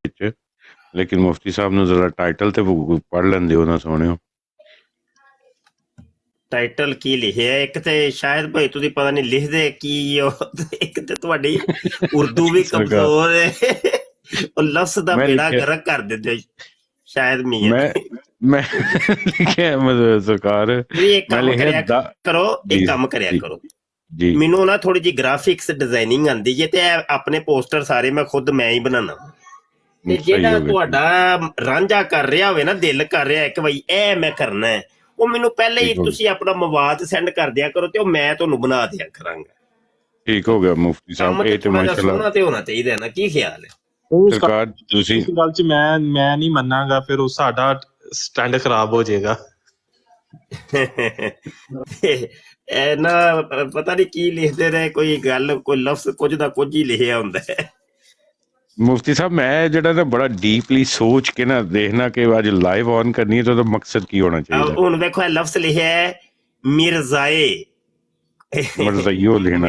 ਵਿੱਚ, ਲੇਕਿਨ ਮੁਫਤੀ ਸਾਹਿਬ ਨੂੰ ਜ਼ਰਾ ਟਾਈਟਲ ਤੇ ਪੜ੍ਹ ਲੈਂਦੇ ਹੋ ਨਾ ਸੋਹਣਿਓ। ਟਾਈਟਲ ਕੀ ਲਿਖਿਆ? ਇੱਕ ਤੇ ਸ਼ਾਇਦ ਭਾਈ ਤੁਸੀਂ ਪਤਾ ਨਹੀਂ ਲਿਖਦੇ ਕੀ ਹੋ, ਇੱਕ ਤੇ ਤੁਹਾਡੀ ਉਰਦੂ ਵੀ ਕਮਜ਼ੋਰ ਹੈ, ਉਹ ਲਫ਼ਜ਼ ਦਾ ਬੇੜਾ ਗਰਕ ਕਰ ਦਿੰਦੇ ਸ਼ਾਇਦ। ਮੈਂ ਲਿਖਿਆ ਮਤਲਬ ਸਰਕਾਰ, ਮੈਂ ਲਿਖਿਆ ਕਰੋ, ਇੱਕ ਕੰਮ ਕਰਿਆ ਕਰੋ ਜੀ, ਮੈਨੂੰ ਨਾ ਥੋੜੀ ਜਿਹੀ ਗ੍ਰਾਫਿਕਸ ਡਿਜ਼ਾਈਨਿੰਗ ਆਉਂਦੀ ਹੈ ਤੇ ਆਪਣੇ ਪੋਸਟਰ ਸਾਰੇ ਮੈਂ ਹੀ ਬਣਾਉਣਾ, ਤੇ ਜਿਹੜਾ ਤੁਹਾਡਾ ਰਾਂਝਾ ਕਰ ਰਿਹਾ ਹੋਵੇ ਨਾ, ਦਿਲ ਕਰ ਰਿਹਾ ਕਿ ਬਈ ਇਹ ਮੈਂ ਕਰਨਾ ਹੈ, ਉਹ ਮੈਨੂੰ ਪਹਿਲੇ ਹੀ ਤੁਸੀਂ ਆਪਣਾ ਮਵਾਦ ਸੈਂਡ ਕਰ ਦਿਆ ਕਰੋ ਤੇ ਉਹ ਮੈਂ ਤੁਹਾਨੂੰ ਬਣਾ ਦਿਆ ਕਰਾਂਗਾ। ਠੀਕ ਹੋ ਗਿਆ ਮੁਫਤੀ ਸਾਹਿਬ, ਇਹ ਤੇ ਮਾਸ਼ਾਅੱਲਾ ਤੇ ਹੋਣਾ ਚਾਹੀਦਾ ਨਾ, ਕੀ ਖਿਆਲ ਹੈ? ਸਰਕਾਰ ਤੁਸੀਂ ਇਸ ਗੱਲ 'ਚ ਮੈਂ ਨਹੀਂ ਮੰਨਾਂਗਾ, ਫਿਰ ਉਹ ਸਾਡਾ ਸਟੈਂਡ ਖਰਾਬ ਹੋ ਜਾਏਗਾ। ਇਹ ਨਾ ਪਤਾ ਨਹੀਂ ਕੀ ਲਿਖਦੇ ਰਹੇ, ਕੋਈ ਗੱਲ, ਕੋਈ ਲਫ਼ਜ਼, ਕੁਝ ਦਾ ਕੁਝ ਹੀ ਲਿਖਿਆ ਹੁੰਦਾ ਹੈ। ਮੁਫਤੀ ਸਾਹਿਬ ਮੈਂ ਜਿਹੜਾ ਨਾ ਬੜਾ ਡੀਪਲੀ ਸੋਚ ਕੇ ਨਾ ਦੇਖਣਾ ਕਿ ਅੱਜ ਲਾਈਵ ਔਨ ਕਰਨੀ ਹੈ ਤਾਂ ਉਹਦਾ ਮਕਸਦ ਕੀ ਹੋਣਾ ਚਾਹੀਦਾ। ਹੁਣ ਵੇਖੋ ਇਹ ਲਫ਼ਜ਼ ਲਿਖਿਆ ਹੈ ਮਿਰਜ਼ਾਏ, ਮਰਜ਼ਈਓ ਲੈਣਾ,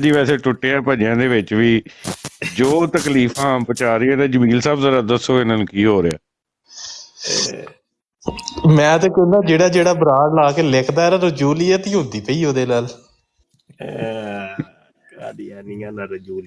ਜੀ ਵੈਸੇ ਟੁੱਟਿਆ ਭੱਜਿਆਂ ਦੇ ਵਿੱਚ ਵੀ ਜੋ ਤਕਲੀਫਾਂ ਪਹੁੰਚਾ ਰਹੀ ਹੈ, ਜਮੀਲ ਸਾਹਿਬ ਜ਼ਰਾ ਦੱਸੋ ਇਹਨਾਂ ਨੂੰ ਕੀ ਹੋ ਰਿਹਾ? ਮੈਂ ਤੇ ਕਹਿੰਦਾ ਜਿਹੜਾ ਬਰਾੜ ਲਾ ਕੇ ਲਿਖਦਾ ਇਹਦਾ ਰਜੂਲੀਅਤ ਹੀ ਹੁੰਦੀ ਪਈ ਉਹਦੇ ਨਾਲ।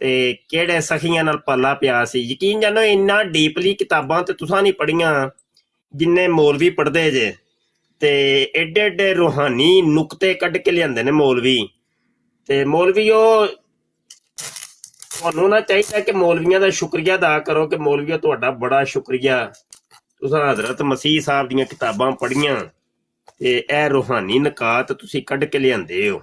ਤੇ ਕਿਹੜੇ ਸਖੀਆਂ ਨਾਲ ਪਾਲਾ ਪਿਆ ਸੀ। ਯਕੀਨ ਜਾਨੋ ਇੰਨਾ ਡੀਪਲੀ ਕਿਤਾਬਾਂ ਤੇ ਤੁਸਾਂ ਨਹੀਂ ਪੜ੍ਹੀਆਂ ਜਿੰਨੇ ਮੌਲਵੀ ਪੜ੍ਹਦੇ ਜੇ, ਤੇ ਏਡੇ ਏਡੇ ਰੂਹਾਨੀ ਨੁਕਤੇ ਕੱਢ ਕੇ ਲਿਆਂਦੇ ਨੇ ਮੌਲਵੀ। ਤੇ ਮੌਲਵੀ ਉਹ ਤੁਹਾਨੂੰ ਨਾ ਚਾਹੀਦਾ ਕਿ ਮੌਲਵੀਆਂ ਦਾ ਸ਼ੁਕਰੀਆ ਅਦਾ ਕਰੋ ਕਿ ਮੌਲਵੀਓ ਤੁਹਾਡਾ ਬੜਾ ਸ਼ੁਕਰੀਆ, ਤੁਸਾਂ ਹਜ਼ਰਤ ਮਸੀਹ ਸਾਹਿਬ ਦੀਆਂ ਕਿਤਾਬਾਂ ਪੜ੍ਹੀਆਂ ਤੇ ਇਹ ਰੂਹਾਨੀ ਨਕਾਤ ਤੁਸੀਂ ਕੱਢ ਕੇ ਲਿਆਂਦੇ ਹੋ।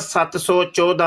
714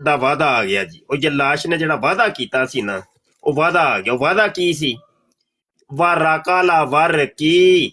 ਦਾ ਵਾਦਾ ਆ ਗਿਆ ਜੀ। ਉਹ ਜੱਲਾਸ਼ ਨੇ ਜਿਹੜਾ ਵਾਦਾ ਕੀਤਾ ਸੀ ਨਾ, ਉਹ ਵਾਦਾ ਆ ਗਿਆ। ਉਹ ਵਾਦਾ ਕੀ ਸੀ? ਵਾਰਾਕਾਲਾ ਵਰ ਕੀ,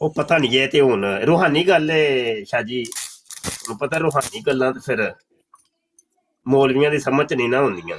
ਉਹ ਪਤਾ ਨਹੀਂ ਹੈ ਤੇ ਹੁਣ ਰੂਹਾਨੀ ਗੱਲ ਹੈ ਸ਼ਾਹ ਜੀ, ਤੁਹਾਨੂੰ ਪਤਾ ਰੂਹਾਨੀ ਗੱਲਾਂ ਤੇ ਫਿਰ ਮੌਲਵੀਆਂ ਦੀ ਸਮਝ ਨਹੀਂ ਨਾ ਹੁੰਦੀਆਂ।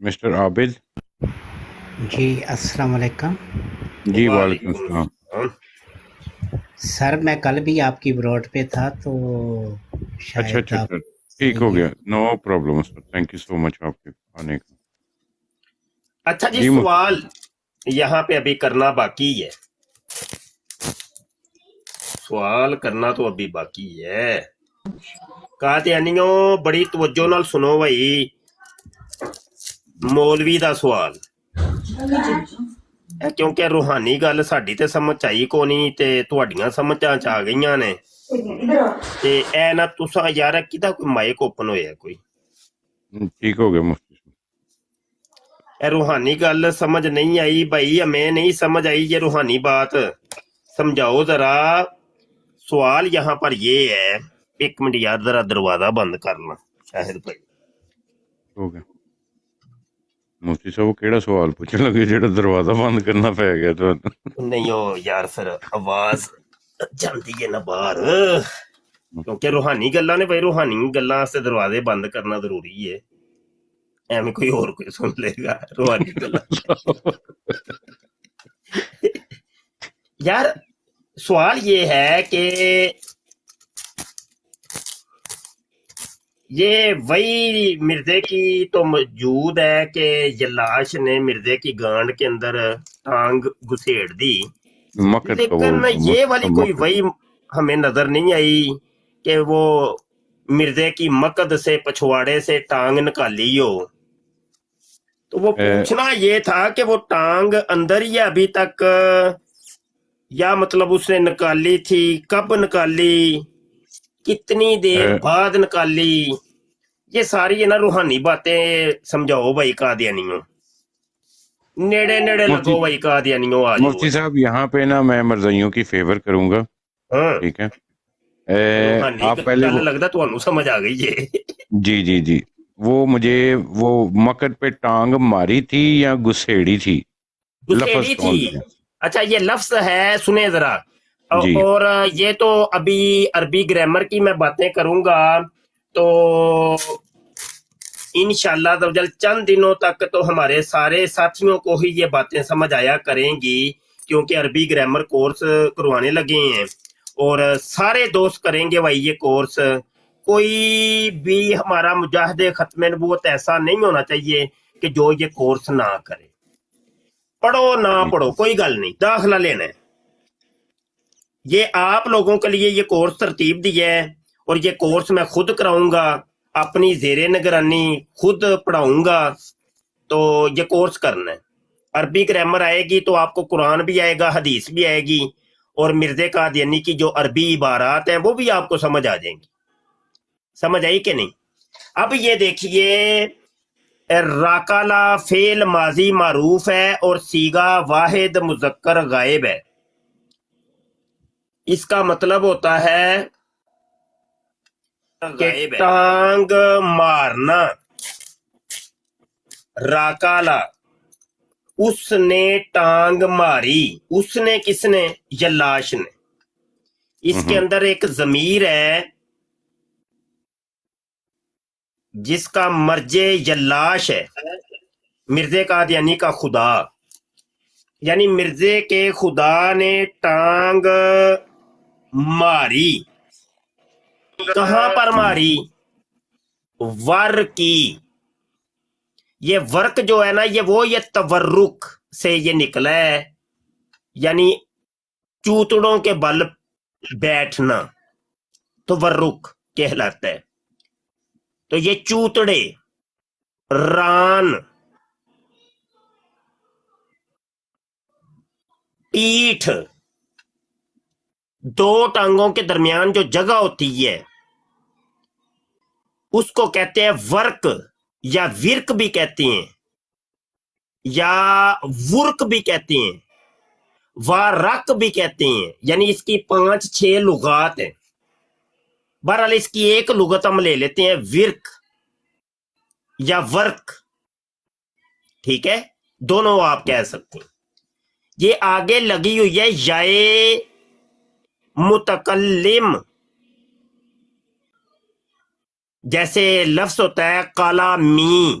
مسٹر عابد. جی السلام علیکم جی وعلیکم السلام. سر، میں کل بھی آپ کی براڈ پہ تھا تو اچھا شاید آپ ٹھیک ہو گیا. No problem sir. Thank you so much آپ کے آنے کا. اچھا جی، جی سوال یہاں پہ ابھی کرنا باقی ہے. سوال کرنا تو ابھی باقی ہے. قادیانیوں بڑی توجہ نال سنو بھائی. مولوی دا سوال کیونکہ روحانی گل ساڈی تے سمجھ آئی کو نہیں تے تہاڈیاں سمجھاں چ آ گئیاں نے تے اے نہ تساں یار کدا کوئی مائک اوپن ہویا کوئی ٹھیک ہو گیا مفتی صاحب. اے روحانی گل سمجھ نہیں آئی بھائی، ہمیں نہیں سمجھ آئی یہ روحانی بات، سمجھاؤ ذرا. سوال یہاں پر یہ ہے، ایک منٹ یار ذرا دروازہ بند کرنا شاہد بھائی. ہو گیا مفتی صاحب. وہ کیڑا سوال پوچھن لگے جڑا دروازہ بند کرنا پی گیا تھانوں؟ نہیں ہو یار پھر آواز جاندی ہے نا باہر، کیونکہ روحانی گلاں نے بھائی، روحانی گلاں واسطے دروازے بند کرنا ضروری ہے. ایویں کوئی اور کوئی سن لے گا روحانی گلاں. یار سوال یہ ہے کہ یہ وہی مردے کی تو موجود ہے کہ جلاش نے مردے کی گانڈ کے اندر ٹانگ گھسیڑ دی، مکت کا لیکن یہ والی کوئی مکت. وہی ہمیں نظر نہیں آئی کہ وہ مردے کی مقد سے پچھواڑے سے ٹانگ نکالی ہو. تو وہ پوچھنا یہ تھا کہ وہ ٹانگ اندر ہی ہے ابھی تک، یا مطلب اس نے نکالی تھی، کب نکالی، کتنی دیر بعد نکالی. یہ ساری ہے نا روحانی باتیں سمجھاؤ بھائی قادیانیوں. نیڑے نیڑے لگو بھائی قادیانیوں، آ جاؤ. مفتی صاحب یہاں پہ نا میں مرزائیوں کی فیور کروں گا. ہاں ٹھیک ہے. روحانی آپ پہلے گل لگتا تمہیں سمجھ آ گئی ہے. جی وہ مجھے وہ مکت پہ ٹانگ ماری تھی یا گسیڑی تھی؟ لفظ گسیڑی کون تھی. سے؟ اچھا یہ لفظ ہے، سنیں ذرا. جی اور یہ تو ابھی عربی گرامر کی میں باتیں کروں گا تو انشاءاللہ چند دنوں تک تو ہمارے سارے ساتھیوں کو ہی یہ باتیں سمجھ آیا کریں گی، کیونکہ عربی گرامر کورس کروانے لگے ہیں اور سارے دوست کریں گے بھائی یہ کورس. کوئی بھی ہمارا مجاہد ختم نبوت ایسا نہیں ہونا چاہیے کہ جو یہ کورس نہ کرے. پڑھو نہ پڑھو کوئی گل نہیں، داخلہ لینا ہے. یہ آپ لوگوں کے لیے یہ کورس ترتیب دیا ہے اور یہ کورس میں خود کراؤں گا، اپنی زیر نگرانی خود پڑھاؤں گا. تو یہ کورس کرنا ہے. عربی گرامر آئے گی تو آپ کو قرآن بھی آئے گا، حدیث بھی آئے گی، اور مرزا قادیانی کی جو عربی عبارات ہیں وہ بھی آپ کو سمجھ آ جائیں گی. سمجھ آئی کہ نہیں؟ اب یہ دیکھیے، راکالا فعل ماضی معروف ہے اور صیغہ واحد مذکر غائب ہے. اس کا مطلب ہوتا ہے کہ ٹانگ مارنا. راکالا، اس نے ٹانگ ماری. اس نے کس نے؟ جلاش نے. اس کے اندر ایک ضمیر ہے جس کا مرجع جلاش ہے، مرزا قادیانی کا خدا. یعنی مرزے کے خدا نے ٹانگ ماری. کہاں پر ماری؟ ور کی. یہ ورک جو ہے نا یہ تورک سے یہ نکلا ہے، یعنی چوتڑوں کے بل بیٹھنا تورک کہلاتا ہے. تو یہ چوتڑے، ران، پیٹھ، دو ٹانگوں کے درمیان جو جگہ ہوتی ہے اس کو کہتے ہیں ورک، یا ورک بھی کہتے ہیں، یا ورک بھی کہتے ہیں، وارک بھی کہتے ہیں. یعنی اس کی 5-6 لغات ہیں. بہرحال اس کی ایک لغت ہم لے لیتے ہیں، ورک یا ورک. ٹھیک ہے، دونوں آپ کہہ سکتے ہیں. یہ آگے لگی ہوئی ہے یائے متکلم. جیسے لفظ ہوتا ہے کالا می،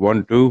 1 2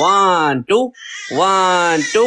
1 2 1 2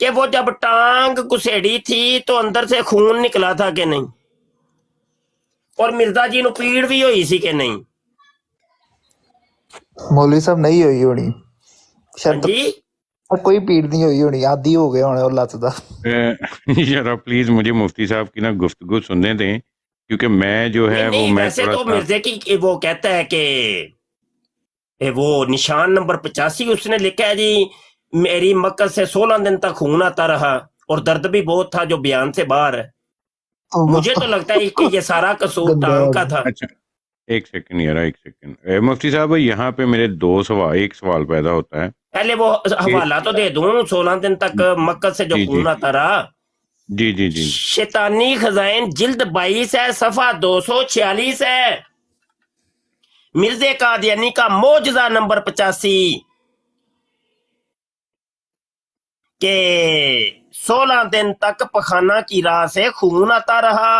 کہ وہ جب ٹانگ گسیڑی تھی تو اندر سے خون نکلا تھا کہ نہیں, اور مرزا جی نو پیڑ بھی ہوئی سی کہ نہیں؟ ਮੌਲਵੀ ਸਾਹਿਬ ਨਹੀਂ ਹੋਈ ਹੋਣੀ ਸ਼ਾਇਦ, جی ਕੋਈ ਪੀੜ ਨਹੀਂ ਹੋਈ ਹੋਣੀ, ਆਦੀ ਹੋ ਗਿਆ ਹੋਣਾ ਉਹ ਲੱਤ ਦਾ। ذرا پلیز مجھے مفتی صاحب کی نا گفتگو سننے دیں, کیونکہ میں جو ہے نہیں, وہ میں ویسے تھوڑا تو سا مرزے کی وہ کہتا ہے کہ وہ نشان نمبر 85 اس نے لکھا ہے جی, میری مکر سے 16 دن تک خون آتا رہا اور درد بھی بہت تھا جو بیان سے باہر ہے. مجھے تو لگتا ہے کہ یہ سارا قصور ٹانگ کا تھا. اچھا ایک سیکنڈ یار, ایک سیکنڈ. مفتی صاحب یہاں پہ میرے ایک سوال پیدا ہوتا ہے. پہلے وہ حوالہ تو دے دوں, 16 دن تک مکر سے جو جی خون آتا رہا. جی جی جی شیطانی خزائن جلد 22 ہے, صفحہ 246 ہے. مرزا قادیانی کا معجزہ نمبر 85 کہ 16 دن تک پخانہ کی راہ سے خون آتا رہا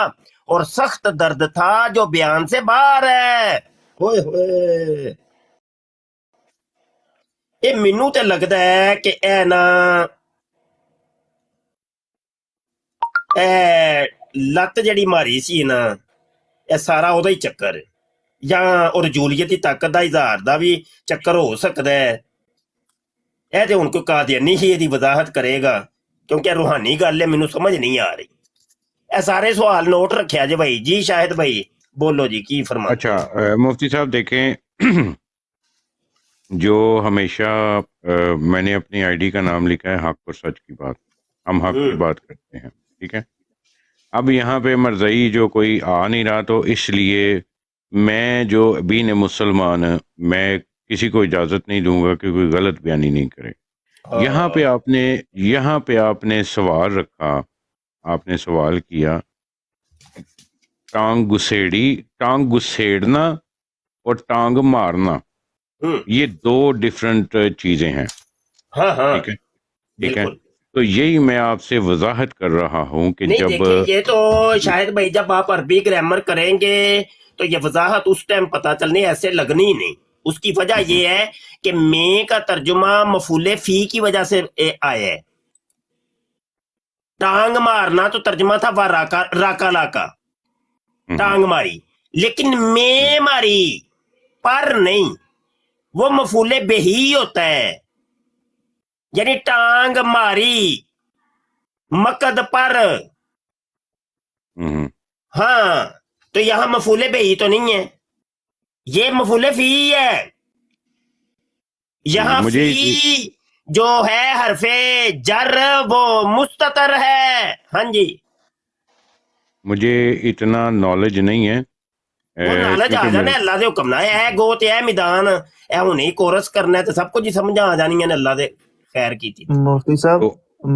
اور سخت درد تھا جو بیان سے باہر ہے. ہوئے ہوئے, یہ مینوں تے لگدا ہے کہ اے نا اے لت جڑی ماری سی نا, اے سارا او دا ہی چکر ہے, یا اور جولیت دی طاقت دا اظہار دا بھی چکر ہو سکدا ہے. اے تے ہن کوئی قادیانی ہی دی وضاحت کرے گا, کیونکہ روحانی گل ہے, مینوں سمجھ نہیں آ رہی. اے سارے سوال نوٹ رکھیا جی بھائی. جی شاہد بھائی بولو جی, کی فرما. اچھا مفتی صاحب دیکھیں, جو ہمیشہ میں نے اپنی آئی ڈی کا نام لکھا ہے حق اور سچ کی بات, ہم حق کی بات کرتے ہیں, ٹھیک ہے. اب یہاں پہ مرزائی جو کوئی آ نہیں رہا, تو اس لیے میں جو بین مسلمان, میں کسی کو اجازت نہیں دوں گا کہ کوئی غلط بیانی نہیں کرے. یہاں پہ آپ نے سوال رکھا, آپ نے سوال کیا ٹانگ گسیڑنا اور ٹانگ مارنا, یہ دو ڈفرنٹ چیزیں ہیں. ہاں ہاں ٹھیک ہے, ٹھیک ہے. تو یہی میں آپ سے وضاحت کر رہا ہوں کہ نہیں جب دیکھیں, یہ تو شاہد بھائی جب آپ عربی گرامر کریں گے تو یہ وضاحت اس ٹائم پتہ چلنی, ایسے لگنی نہیں. اس کی وجہ یہ ہے کہ میں کا ترجمہ مفعول فی کی وجہ سے آیا ہے. ٹانگ مارنا تو ترجمہ تھا راکا لاکا, ٹانگ ماری, لیکن میں ماری پر نہیں, وہ مفعول بہی ہوتا ہے. یعنی ٹانگ ماری مقد پر. ہاں, تو یہاں مفعول بہی تو نہیں ہے, یہ مفعول فی ہے. یہاں فی جو ہے حرف جر وہ مستتر ہے. ہاں جی, مجھے اتنا نالج نہیں ہے. وہ نالج آ جانا اللہ دے حکم نہ ہے, گو تے ہے میدان, اے ہنے ہی کورس کرنا ہے تو سب کچھ ہی سمجھ آ جانی ہے اللہ دے خیر کیتی. ਮੁਫਤੀ ਸਾਹਿਬ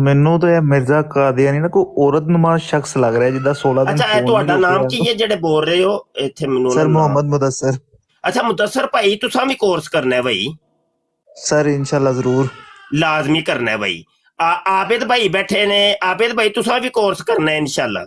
ਮੈਨੂੰ ਤਾਂ ਇਹ ਮਿਰਜ਼ਾ ਕਾਦੀਆਨੀ ਨਾ ਕੋਈ ਔਰਤ ਨੁਮਾ ਸ਼ਖਸ ਲੱਗ ਰਿਹਾ ਜਿੱਦਾਂ 16 ਦਿਨ ਅੱਛਾ, ਇਹ ਤੁਹਾਡਾ ਨਾਮ ਕੀ ਹੈ ਜਿਹੜੇ ਬੋਲ ਰਹੇ ਹੋ ਇੱਥੇ ਮੈਨੂੰ? ਸਰ ਮੁਹੰਮਦ ਮੁਦੱਸਰ. ਅੱਛਾ ਮੁਦੱਸਰ ਭਾਈ, ਤੁਸੀਂ ਵੀ ਕੋਰਸ ਕਰਨਾ ਹੈ ਭਾਈ? ਸਰ ਇਨਸ਼ਾਅੱਲਾ ਜ਼ਰੂਰ ਲਾਜ਼ਮੀ ਕਰਨਾ ਹੈ ਭਾਈ. ਆਬਿਦ ਭਾਈ ਬੈਠੇ ਨੇ, ਆਬਿਦ ਭਾਈ ਤੁਸੀਂ ਵੀ ਕੋਰਸ ਕਰਨਾ ਹੈ ਇਨਸ਼ਾਅੱਲਾ.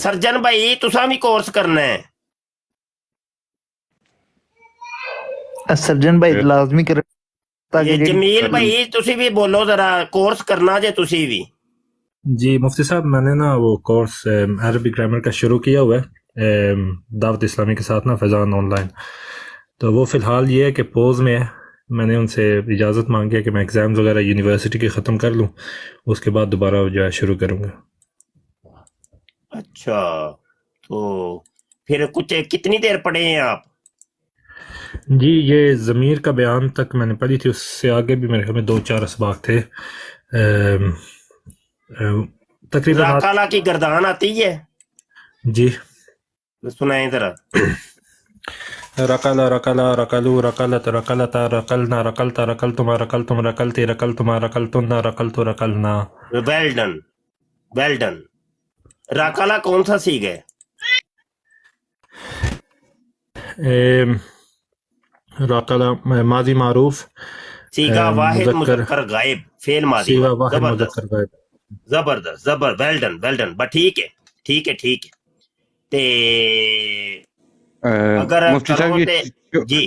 ਸਰਜਨ ਭਾਈ ਤੁਸੀਂ ਵੀ ਕੋਰਸ ਕਰਨਾ ਹੈ? ਸਰਜਨ ਭਾਈ ਲਾਜ਼ਮੀ ਕਰ. ਇਹ ਜਮੀਲ ਭਾਈ ਤੁਸੀਂ ਵੀ ਬੋਲੋ ਜ਼ਰਾ, ਕੋਰਸ ਕਰਨਾ ਜੇ ਤੁਸੀਂ ਵੀ. جی مفتی صاحب میں نے نا وہ کورس عربی گرامر کا شروع کیا ہوا ہے دعوت اسلامی کے ساتھ نا, فیضان آن لائن. تو وہ فی الحال یہ ہے کہ پوز میں ہے. میں نے ان سے اجازت مانگی ہے کہ میں ایگزامز وغیرہ یونیورسٹی کے ختم کر لوں, اس کے بعد دوبارہ جو ہے شروع کروں گا. اچھا, تو پھر کچھ کتنی دیر پڑھے ہیں آپ؟ جی یہ ضمیر کا بیان تک میں نے پڑھی تھی, اس سے آگے بھی میرے خیال میں 2-4 اسباق تھے. تقریباً راکالا کی گردان آتی ہے جی, سنائیں ذرا. رکلا رکلا رکلو رکلت رکلتا رکلنا رکلتا رکلتما رکلتم رکلتی رکلتما رکلتنا رکلتو رکلنا. Well done, well done. راکالا کون سا سیغ ہے؟ رکلا ماضی معروف, سیغا واحد مذکر غائب, فعل ماضی. سیغا واحد زبردست مذکر غائب. زبردست, ویل ڈن, ویل ڈن. بس ٹھیک ہے, ٹھیک ہے, ٹھیک ہے. تے اگر مفتی صاحب کرو تے جی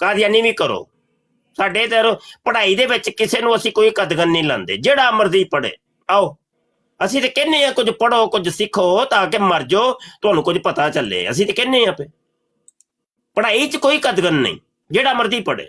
ਕਾਦੀਆਨੀ ਵੀ ਕਰੋ। ਸਾਡੇ ਤੇ ਪੜ੍ਹਾਈ ਦੇ ਵਿੱਚ ਕਿਸੇ ਨੂੰ ਅਸੀਂ ਕੋਈ ਕਦਗਨ ਨਹੀਂ ਲਾਉਂਦੇ, ਜਿਹੜਾ ਮਰਜ਼ੀ ਪੜ੍ਹੇ। ਆਓ, ਅਸੀਂ ਤੇ ਕਹਿੰਨੇ ਆ ਕੁਝ ਪੜ੍ਹੋ, ਕੁਝ ਸਿੱਖੋ, ਤਾਂ ਕਿ ਮਰ ਜਾਓ ਤੁਹਾਨੂੰ ਕੁਝ ਪਤਾ ਚੱਲੇ। ਅਸੀਂ ਤੇ ਕਹਿੰਨੇ ਆ, ਪੜ੍ਹਾਈ 'ਚ ਕੋਈ ਕਦਗਨ ਨਹੀਂ, ਜਿਹੜਾ ਮਰਜ਼ੀ ਪੜ੍ਹੇ।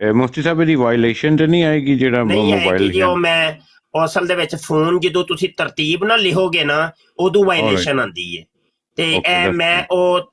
ਮੁਫਤੀ ਸਾਹਿਬ ਇਹਦੀ ਵਾਇਲੇਸ਼ਨ ਤੇ ਨਹੀਂ ਆਏਗੀ ਜਿਹੜਾ ਨਹੀਂ ਆਏਗੀ ਮੋਬਾਈਲ ਜੀ। ਉਹ ਮੈਂ ਅਸਲ ਦੇ ਵਿੱਚ ਫੋਨ ਜਦੋਂ ਤੁਸੀਂ ਤਰਤੀਬ ਨਾਲ ਲਿਖੋਗੇ ਨਾ ਉਦੋਂ ਵਾਇਲੇਸ਼ਨ ਆਂਦੀ ਹੈ, ਤੇ ਇਹ ਮੈਂ ਉਹ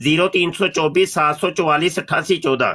0324 744 8814,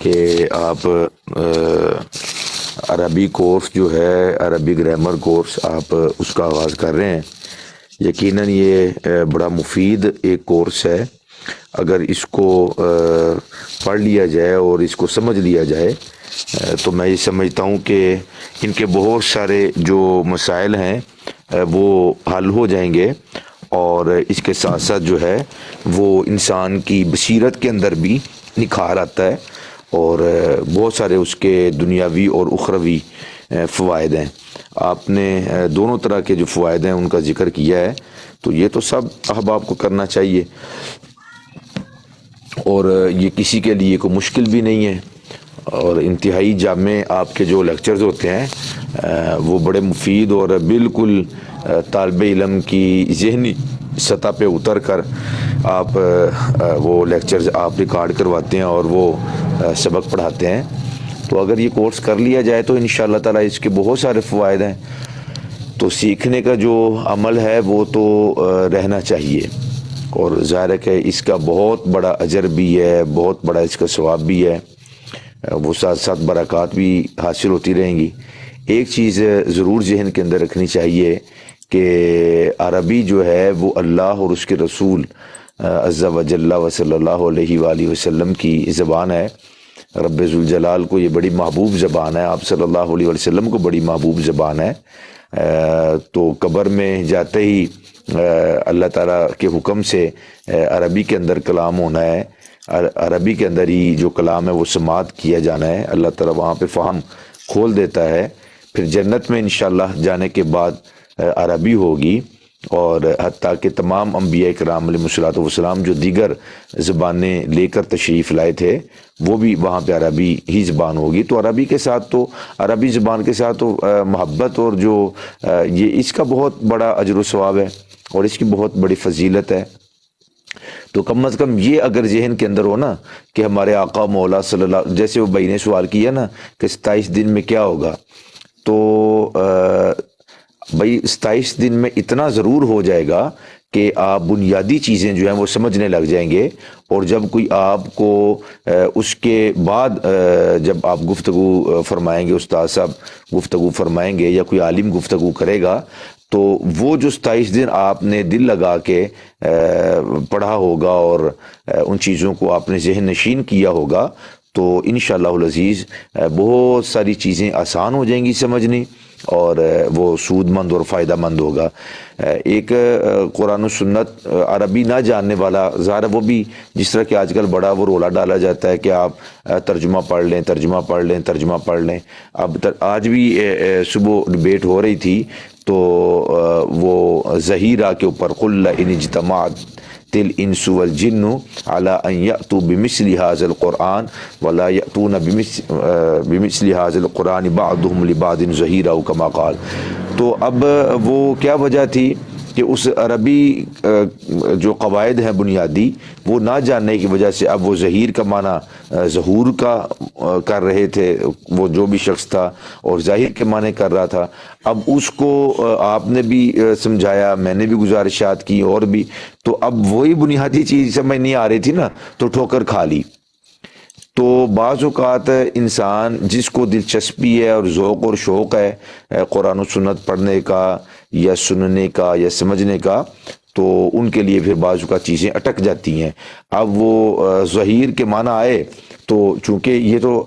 کہ آپ عربی کورس جو ہے عربی گرامر کورس آپ اس کا آغاز کر رہے ہیں. یقیناً یہ بڑا مفید ایک کورس ہے. اگر اس کو پڑھ لیا جائے اور اس کو سمجھ لیا جائے تو میں یہ سمجھتا ہوں کہ ان کے بہت سارے جو مسائل ہیں وہ حل ہو جائیں گے، اور اس کے ساتھ ساتھ جو ہے وہ انسان کی بصیرت کے اندر بھی نکھار آتا ہے، اور بہت سارے اس کے دنیاوی اور اخروی فوائد ہیں. آپ نے دونوں طرح کے جو فوائد ہیں ان کا ذکر کیا ہے، تو یہ تو سب احباب کو کرنا چاہیے، اور یہ کسی کے لیے کوئی مشکل بھی نہیں ہے. اور انتہائی جامع آپ کے جو لیکچرز ہوتے ہیں وہ بڑے مفید اور بالکل طالب علم کی ذہنی سطح پہ اتر کر آپ وہ لیکچرز آپ ریکارڈ کرواتے ہیں اور وہ سبق پڑھاتے ہیں. تو اگر یہ کورس کر لیا جائے تو انشاءاللہ تعالی اس کے بہت سارے فوائد ہیں. تو سیکھنے کا جو عمل ہے وہ تو رہنا چاہیے، اور ظاہر ہے کہ اس کا بہت بڑا اجر بھی ہے، بہت بڑا اس کا ثواب بھی ہے، وہ ساتھ ساتھ برکات بھی حاصل ہوتی رہیں گی. ایک چیز ضرور ذہن کے اندر رکھنی چاہیے کہ عربی جو ہے وہ اللہ اور اس کے رسول عز و جل و صلی اللہ علیہ وآلہ وسلم کی زبان ہے. رب ذوالجلال کو یہ بڑی محبوب زبان ہے، آپ صلی اللہ علیہ وسلم کو بڑی محبوب زبان ہے. تو قبر میں جاتے ہی اللہ تعالیٰ کے حکم سے عربی کے اندر کلام ہونا ہے، عربی کے اندر ہی جو کلام ہے وہ سماعت کیا جانا ہے. اللہ تعالیٰ وہاں پہ فہم کھول دیتا ہے. پھر جنت میں انشاءاللہ جانے کے بعد عربی ہوگی، اور حتیٰ کہ تمام انبیاء کرام علیہ الصلوۃ والسلام جو دیگر زبانیں لے کر تشریف لائے تھے وہ بھی وہاں پہ عربی ہی زبان ہوگی. تو عربی کے ساتھ تو عربی زبان کے ساتھ تو محبت اور جو یہ اس کا بہت بڑا اجر و ثواب ہے، اور اس کی بہت بڑی فضیلت ہے. تو کم از کم یہ اگر ذہن کے اندر ہو نا کہ ہمارے آقا مولا صلی اللہ، جیسے وہ بھائی نے سوال کیا نا کہ 27 دن میں کیا ہوگا، تو بھائی 27 دن میں اتنا ضرور ہو جائے گا کہ آپ بنیادی چیزیں جو ہیں وہ سمجھنے لگ جائیں گے. اور جب کوئی آپ کو اس کے بعد جب آپ گفتگو فرمائیں گے، استاد صاحب گفتگو فرمائیں گے یا کوئی عالم گفتگو کرے گا، تو وہ جو 27 دن آپ نے دل لگا کے پڑھا ہوگا اور ان چیزوں کو آپ نے ذہن نشین کیا ہوگا، تو انشاءاللہ العزیز بہت ساری چیزیں آسان ہو جائیں گی سمجھنی، اور وہ سود مند اور فائدہ مند ہوگا. ایک قرآن و سنت عربی نہ جاننے والا، ظاہر وہ بھی جس طرح کہ آج کل بڑا وہ رولا ڈالا جاتا ہے کہ آپ ترجمہ پڑھ لیں، ترجمہ پڑھ لیں، ترجمہ پڑھ لیں. اب آج بھی صبح ڈبیٹ ہو رہی تھی، تو وہ ظہیرہ کے اوپر قل ان اجتماعت الانس والجن على ان یأتوا بمثل هذا القرآن ولا یأتون بمثل هذا القرآن بعضهم لبعض ظہیرا کما قال. تو اب وہ کیا وجہ تھی کہ اس عربی جو قواعد ہیں بنیادی وہ نہ جاننے کی وجہ سے اب وہ ظہیر کا معنی ظہور کا کر رہے تھے، وہ جو بھی شخص تھا، اور ظاہر کے معنی کر رہا تھا. اب اس کو آپ نے بھی سمجھایا، میں نے بھی گزارشات کی، اور بھی، تو اب وہی بنیادی چیز سمجھ نہیں آ رہی تھی نا، تو ٹھوکر کھا لی. تو بعض اوقات انسان جس کو دلچسپی ہے اور ذوق اور شوق ہے قرآن و سنت پڑھنے کا یا سننے کا یا سمجھنے کا، تو ان کے لیے پھر بعض اوقات چیزیں اٹک جاتی ہیں. اب وہ ظہیر کے معنی آئے تو چونکہ یہ تو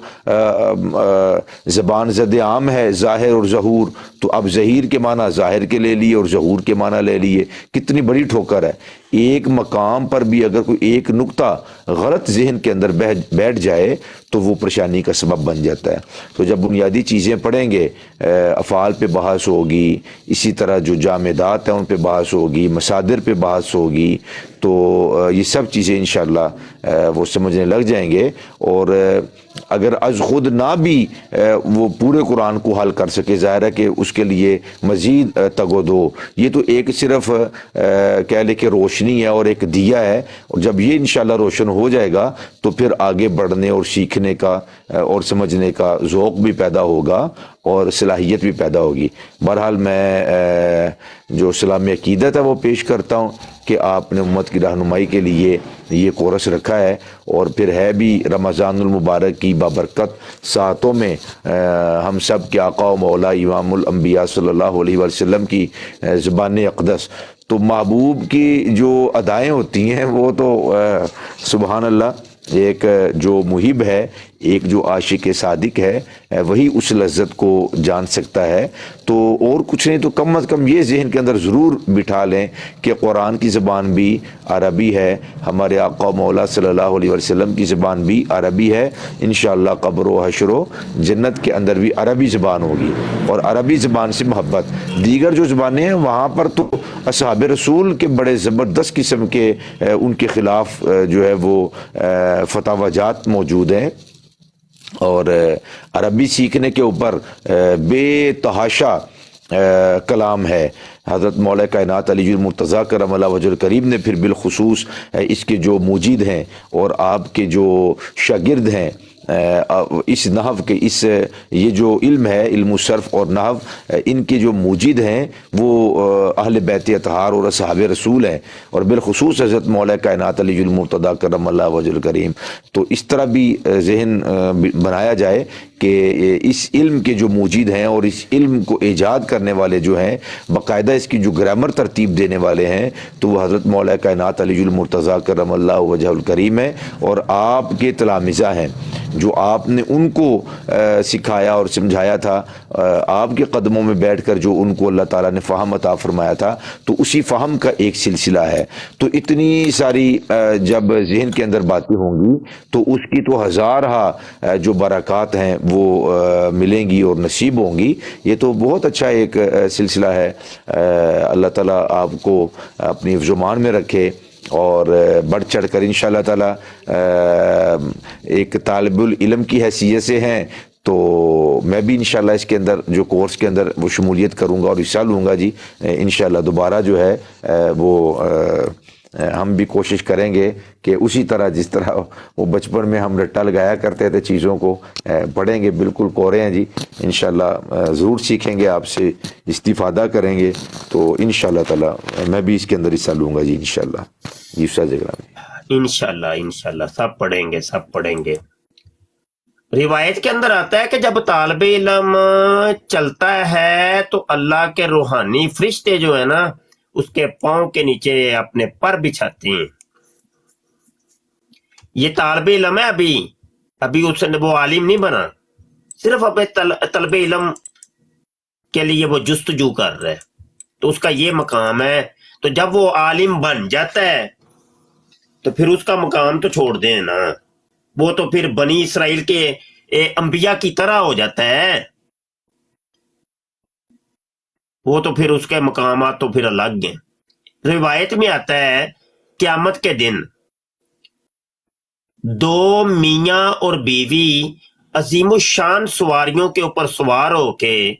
زبان زد عام ہے ظاہر اور ظہور، تو اب ظہیر کے معنی ظاہر کے لے لیے اور ظہور کے معنی لے لیے. کتنی بڑی ٹھوکر ہے ایک مقام پر بھی اگر کوئی ایک نقطہ غلط ذہن کے اندر بیٹھ جائے تو وہ پریشانی کا سبب بن جاتا ہے. تو جب بنیادی چیزیں پڑھیں گے، افعال پہ بحث ہوگی، اسی طرح جو جامدات ہیں ان پہ بحث ہوگی، مصادر پہ بحث ہوگی، تو یہ سب چیزیں انشاءاللہ وہ سمجھنے لگ جائیں گے. اور اگر از خود نہ بھی وہ پورے قرآن کو حل کر سکے، ظاہر ہے کہ اس کے لیے مزید تگ و دو. یہ تو ایک صرف کہہ لے کہ روشنی ہے اور ایک دیا ہے، اور جب یہ انشاءاللہ روشن ہو جائے گا تو پھر آگے بڑھنے اور سیکھنے کا اور سمجھنے کا ذوق بھی پیدا ہوگا اور صلاحیت بھی پیدا ہوگی. بہرحال میں جو اسلام عقیدت ہے وہ پیش کرتا ہوں کہ آپ نے امت کی رہنمائی کے لیے یہ کورس رکھا ہے، اور پھر ہے بھی رمضان المبارک کی بابرکت ساعتوں میں ہم سب کے آقا و مولا امام الانبیاء صلی اللہ علیہ وسلم کی زبان اقدس، تو محبوب کی جو ادائیں ہوتی ہیں وہ تو سبحان اللہ، ایک جو محب ہے، ایک جو عاشق صادق ہے، وہی اس لذت کو جان سکتا ہے. تو اور کچھ نہیں تو کم از کم یہ ذہن کے اندر ضرور بٹھا لیں کہ قرآن کی زبان بھی عربی ہے، ہمارے آقا مولا صلی اللہ علیہ وسلم کی زبان بھی عربی ہے. انشاءاللہ قبر و حشر و جنت کے اندر بھی عربی زبان ہوگی، اور عربی زبان سے محبت. دیگر جو زبانیں ہیں وہاں پر تو اصحاب رسول کے بڑے زبردست قسم کے ان کے خلاف جو ہے وہ فتاوی جات موجود ہیں، اور عربی سیکھنے کے اوپر بے تحاشا کلام ہے. حضرت مولا کائنات علی المرتضیٰ کرم اللہ وجہ الکریم نے پھر بالخصوص اس کے جو موجد ہیں اور آپ کے جو شاگرد ہیں اس نحو کے، اس یہ جو علم ہے، علم الصرف اور نحو، ان کے جو موجد ہیں وہ اہل بیت اطہار اور اصحاب رسول ہیں، اور بالخصوص حضرت مولا کائنات علی المرتضیٰ کرم اللہ وجہ الکریم. تو اس طرح بھی ذہن بنایا جائے کہ اس علم کے جو موجد ہیں اور اس علم کو ایجاد کرنے والے جو ہیں، باقاعدہ اس کی جو گرامر ترتیب دینے والے ہیں، تو وہ حضرت مولا کائنات علی المرتضیٰ کرم اللہ وجہ الکریم ہے، اور آپ کے تلامذہ ہیں جو آپ نے ان کو سکھایا اور سمجھایا تھا. آپ کے قدموں میں بیٹھ کر جو ان کو اللہ تعالیٰ نے فہم عطا فرمایا تھا، تو اسی فہم کا ایک سلسلہ ہے. تو اتنی ساری جب ذہن کے اندر باتیں ہوں گی تو اس کی تو ہزارہ جو برکات ہیں وہ ملیں گی اور نصیب ہوں گی. یہ تو بہت اچھا ایک سلسلہ ہے. اللہ تعالیٰ آپ کو اپنی حفظ و ایمان میں رکھے، اور بڑھ چڑھ کر انشاءاللہ تعالیٰ ایک طالب العلم کی حیثیت سے ہیں تو میں بھی انشاءاللہ اس کے اندر جو کورس کے اندر وہ شمولیت کروں گا اور حصہ لوں گا. جی انشاءاللہ دوبارہ جو ہے وہ ہم بھی کوشش کریں گے کہ اسی طرح جس طرح وہ بچپن میں ہم رٹا لگایا کرتے تھے چیزوں کو، پڑھیں گے بالکل کورے ہیں جی. انشاءاللہ ضرور سیکھیں گے، آپ سے استفادہ کریں گے، تو انشاءاللہ تعالیٰ میں بھی اس کے اندر حصہ لوں گا. جی انشاءاللہ. جی استاد گرامی، انشاءاللہ سب پڑھیں گے. روایت کے اندر آتا ہے کہ جب طالب علم چلتا ہے تو اللہ کے روحانی فرشتے جو ہے نا اس کے پاؤں کے نیچے اپنے پر بچھاتے ہیں. یہ طالب علم ہے، ابھی اس نے وہ عالم نہیں بنا، صرف اپنے طلب علم کے لیے وہ جستجو کر رہا ہے، تو اس کا یہ مقام ہے. تو جب وہ عالم بن جاتا ہے تو پھر اس کا مقام تو چھوڑ دیں نا، وہ تو پھر بنی اسرائیل کے انبیاء کی طرح ہو جاتا ہے. وہ تو پھر اس کے مقامات تو پھر الگ ہیں. روایت میں آتا ہے قیامت کے دن دو میاں اور بیوی عظیم الشان سواریوں کے اوپر سوار ہو کے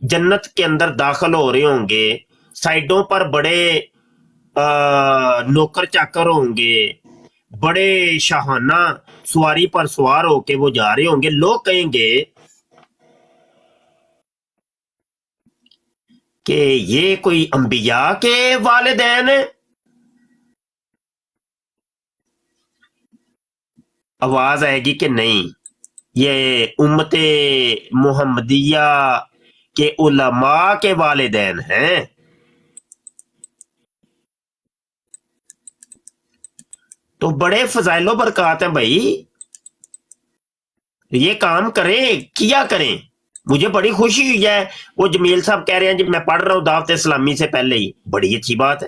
جنت کے اندر داخل ہو رہے ہوں گے. سائڈوں پر بڑے نوکر چاکر ہوں گے، بڑے شاہانہ سواری پر سوار ہو کے وہ جا رہے ہوں گے. لوگ کہیں گے کہ یہ کوئی انبیاء کے والدین ہیں. آواز آئے گی کہ نہیں، یہ امت محمدیہ کے علماء کے والدین ہیں. تو بڑے فضائل و برکات ہیں بھائی، یہ کام کریں، کیا کریں. مجھے بڑی خوشی ہوئی ہے، وہ جمیل صاحب کہہ رہے ہیں جی میں پڑھ رہا ہوں دعوت اسلامی سے پہلے ہی، بڑی اچھی بات ہے.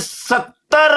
70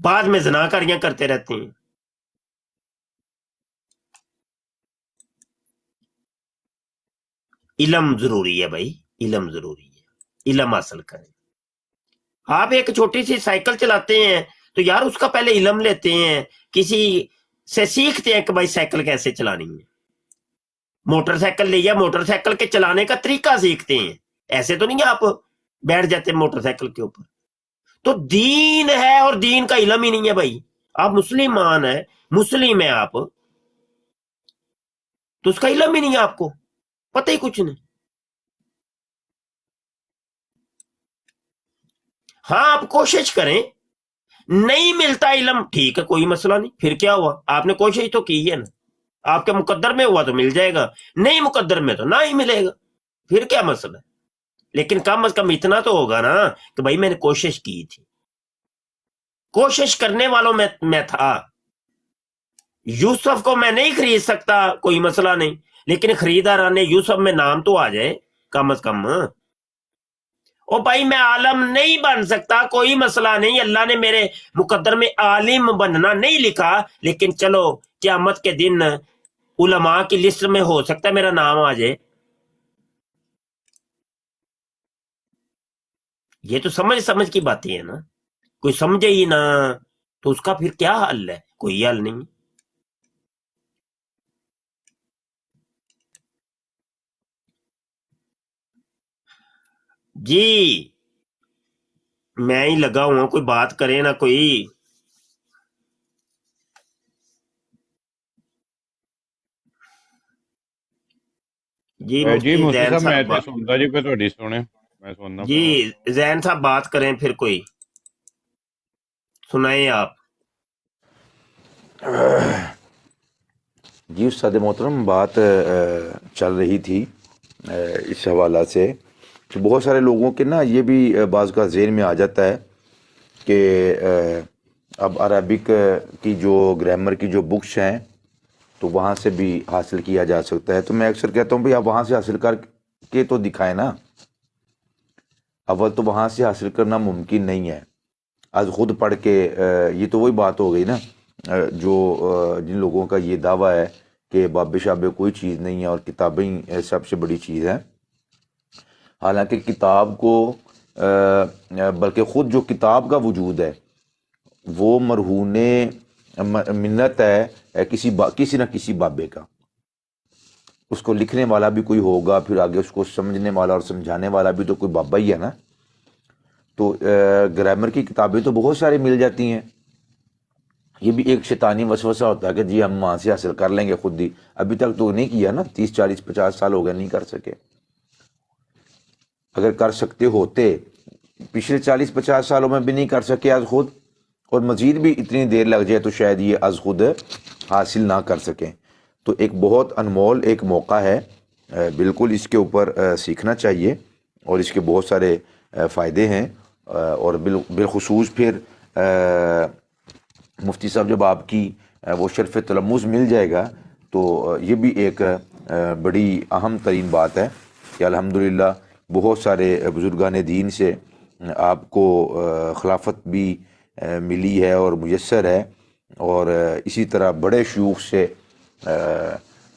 بعد میں زناکاریاں کرتے رہتے ہیں. علم ضروری ہے بھائی, علم ضروری ہے, علم حاصل کریں. آپ ایک چھوٹی سی سائیکل چلاتے ہیں تو یار اس کا پہلے علم لیتے ہیں, کسی سے سیکھتے ہیں کہ بھائی سائیکل کیسے چلانی ہے. موٹر سائیکل لیا, موٹر سائیکل کے چلانے کا طریقہ سیکھتے ہیں, ایسے تو نہیں ہے آپ بیٹھ جاتے ہیں موٹر سائیکل کے اوپر. تو دین ہے اور دین کا علم ہی نہیں ہے بھائی. آپ مسلمان ہیں, مسلم ہیں آپ, تو اس کا علم ہی نہیں ہے, آپ کو پتہ ہی کچھ نہیں. ہاں آپ کوشش کریں, نہیں ملتا علم ٹھیک ہے, کوئی مسئلہ نہیں, پھر کیا ہوا, آپ نے کوشش تو کی ہے نا, آپ کے مقدر میں ہوا تو مل جائے گا, نہیں مقدر میں تو نہ ہی ملے گا, پھر کیا مسئلہ ہے. لیکن کم از کم اتنا تو ہوگا نا کہ بھائی میں نے کوشش کی تھی, کوشش کرنے والوں میں تھا. یوسف کو میں نہیں خرید سکتا, کوئی مسئلہ نہیں, لیکن خریدار نے یوسف میں نام تو آ جائے کم از کم. او بھائی میں عالم نہیں بن سکتا, کوئی مسئلہ نہیں, اللہ نے میرے مقدر میں عالم بننا نہیں لکھا, لیکن چلو قیامت کے دن علماء کی لسٹ میں ہو سکتا ہے میرا نام آ جائے. یہ تو سمجھ کی باتیں ہیں نا. کوئی سمجھے ہی نہ تو اس کا پھر کیا حل ہے, کوئی حل نہیں. جی میں ہی لگا ہوا, کوئی بات کرے نا کوئی. جی جی مفتی مفتی زین صاحب میں صاحب تے سنتا جی, پہ تہاڈی سنے میں سننا پیا. جی زین صاحب بات کریں, پھر کوئی سنائیں آپ. جی استاد محترم, بات چل رہی تھی اس حوالہ سے کہ بہت سارے لوگوں کے نا یہ بھی بعض کا ذہن میں آ جاتا ہے کہ اب عربک کی جو گرامر کی جو بکس ہیں تو وہاں سے بھی حاصل کیا جا سکتا ہے. تو میں اکثر کہتا ہوں بھئی آپ وہاں سے حاصل کر کے تو دکھائیں نا. اول تو وہاں سے حاصل کرنا ممکن نہیں ہے, از خود پڑھ کے. یہ تو وہی بات ہو گئی نا جو جن لوگوں کا یہ دعویٰ ہے کہ باب شابے کوئی چیز نہیں ہے اور کتابیں سب سے بڑی چیز ہیں. حالانکہ کتاب کو بلکہ خود جو کتاب کا وجود ہے وہ مرہون منت ہے کسی نہ کسی بابے کا. اس کو لکھنے والا بھی کوئی ہوگا, پھر آگے اس کو سمجھنے والا اور سمجھانے والا بھی تو کوئی بابا ہی ہے نا. تو گرامر کی کتابیں تو بہت سارے مل جاتی ہیں. یہ بھی ایک شیطانی وسوسہ ہوتا ہے کہ جی ہم وہاں سے حاصل کر لیں گے خود ہی. ابھی تک تو نہیں کیا نا, 30 40 50 سال ہو گئے نہیں کر سکے. اگر کر سکتے ہوتے پچھلے 40 50 سالوں میں بھی نہیں کر سکے از خود, اور مزید بھی اتنی دیر لگ جائے تو شاید یہ از خود حاصل نہ کر سکیں. تو ایک بہت انمول ایک موقع ہے, بالکل اس کے اوپر سیکھنا چاہیے, اور اس کے بہت سارے فائدے ہیں. اور بالخصوص پھر مفتی صاحب جب آپ کی وہ شرف تلمذ مل جائے گا تو یہ بھی ایک بڑی اہم ترین بات ہے کہ الحمدللہ بہت سارے بزرگان دین سے آپ کو خلافت بھی ملی ہے اور میسر ہے, اور اسی طرح بڑے شیوخ سے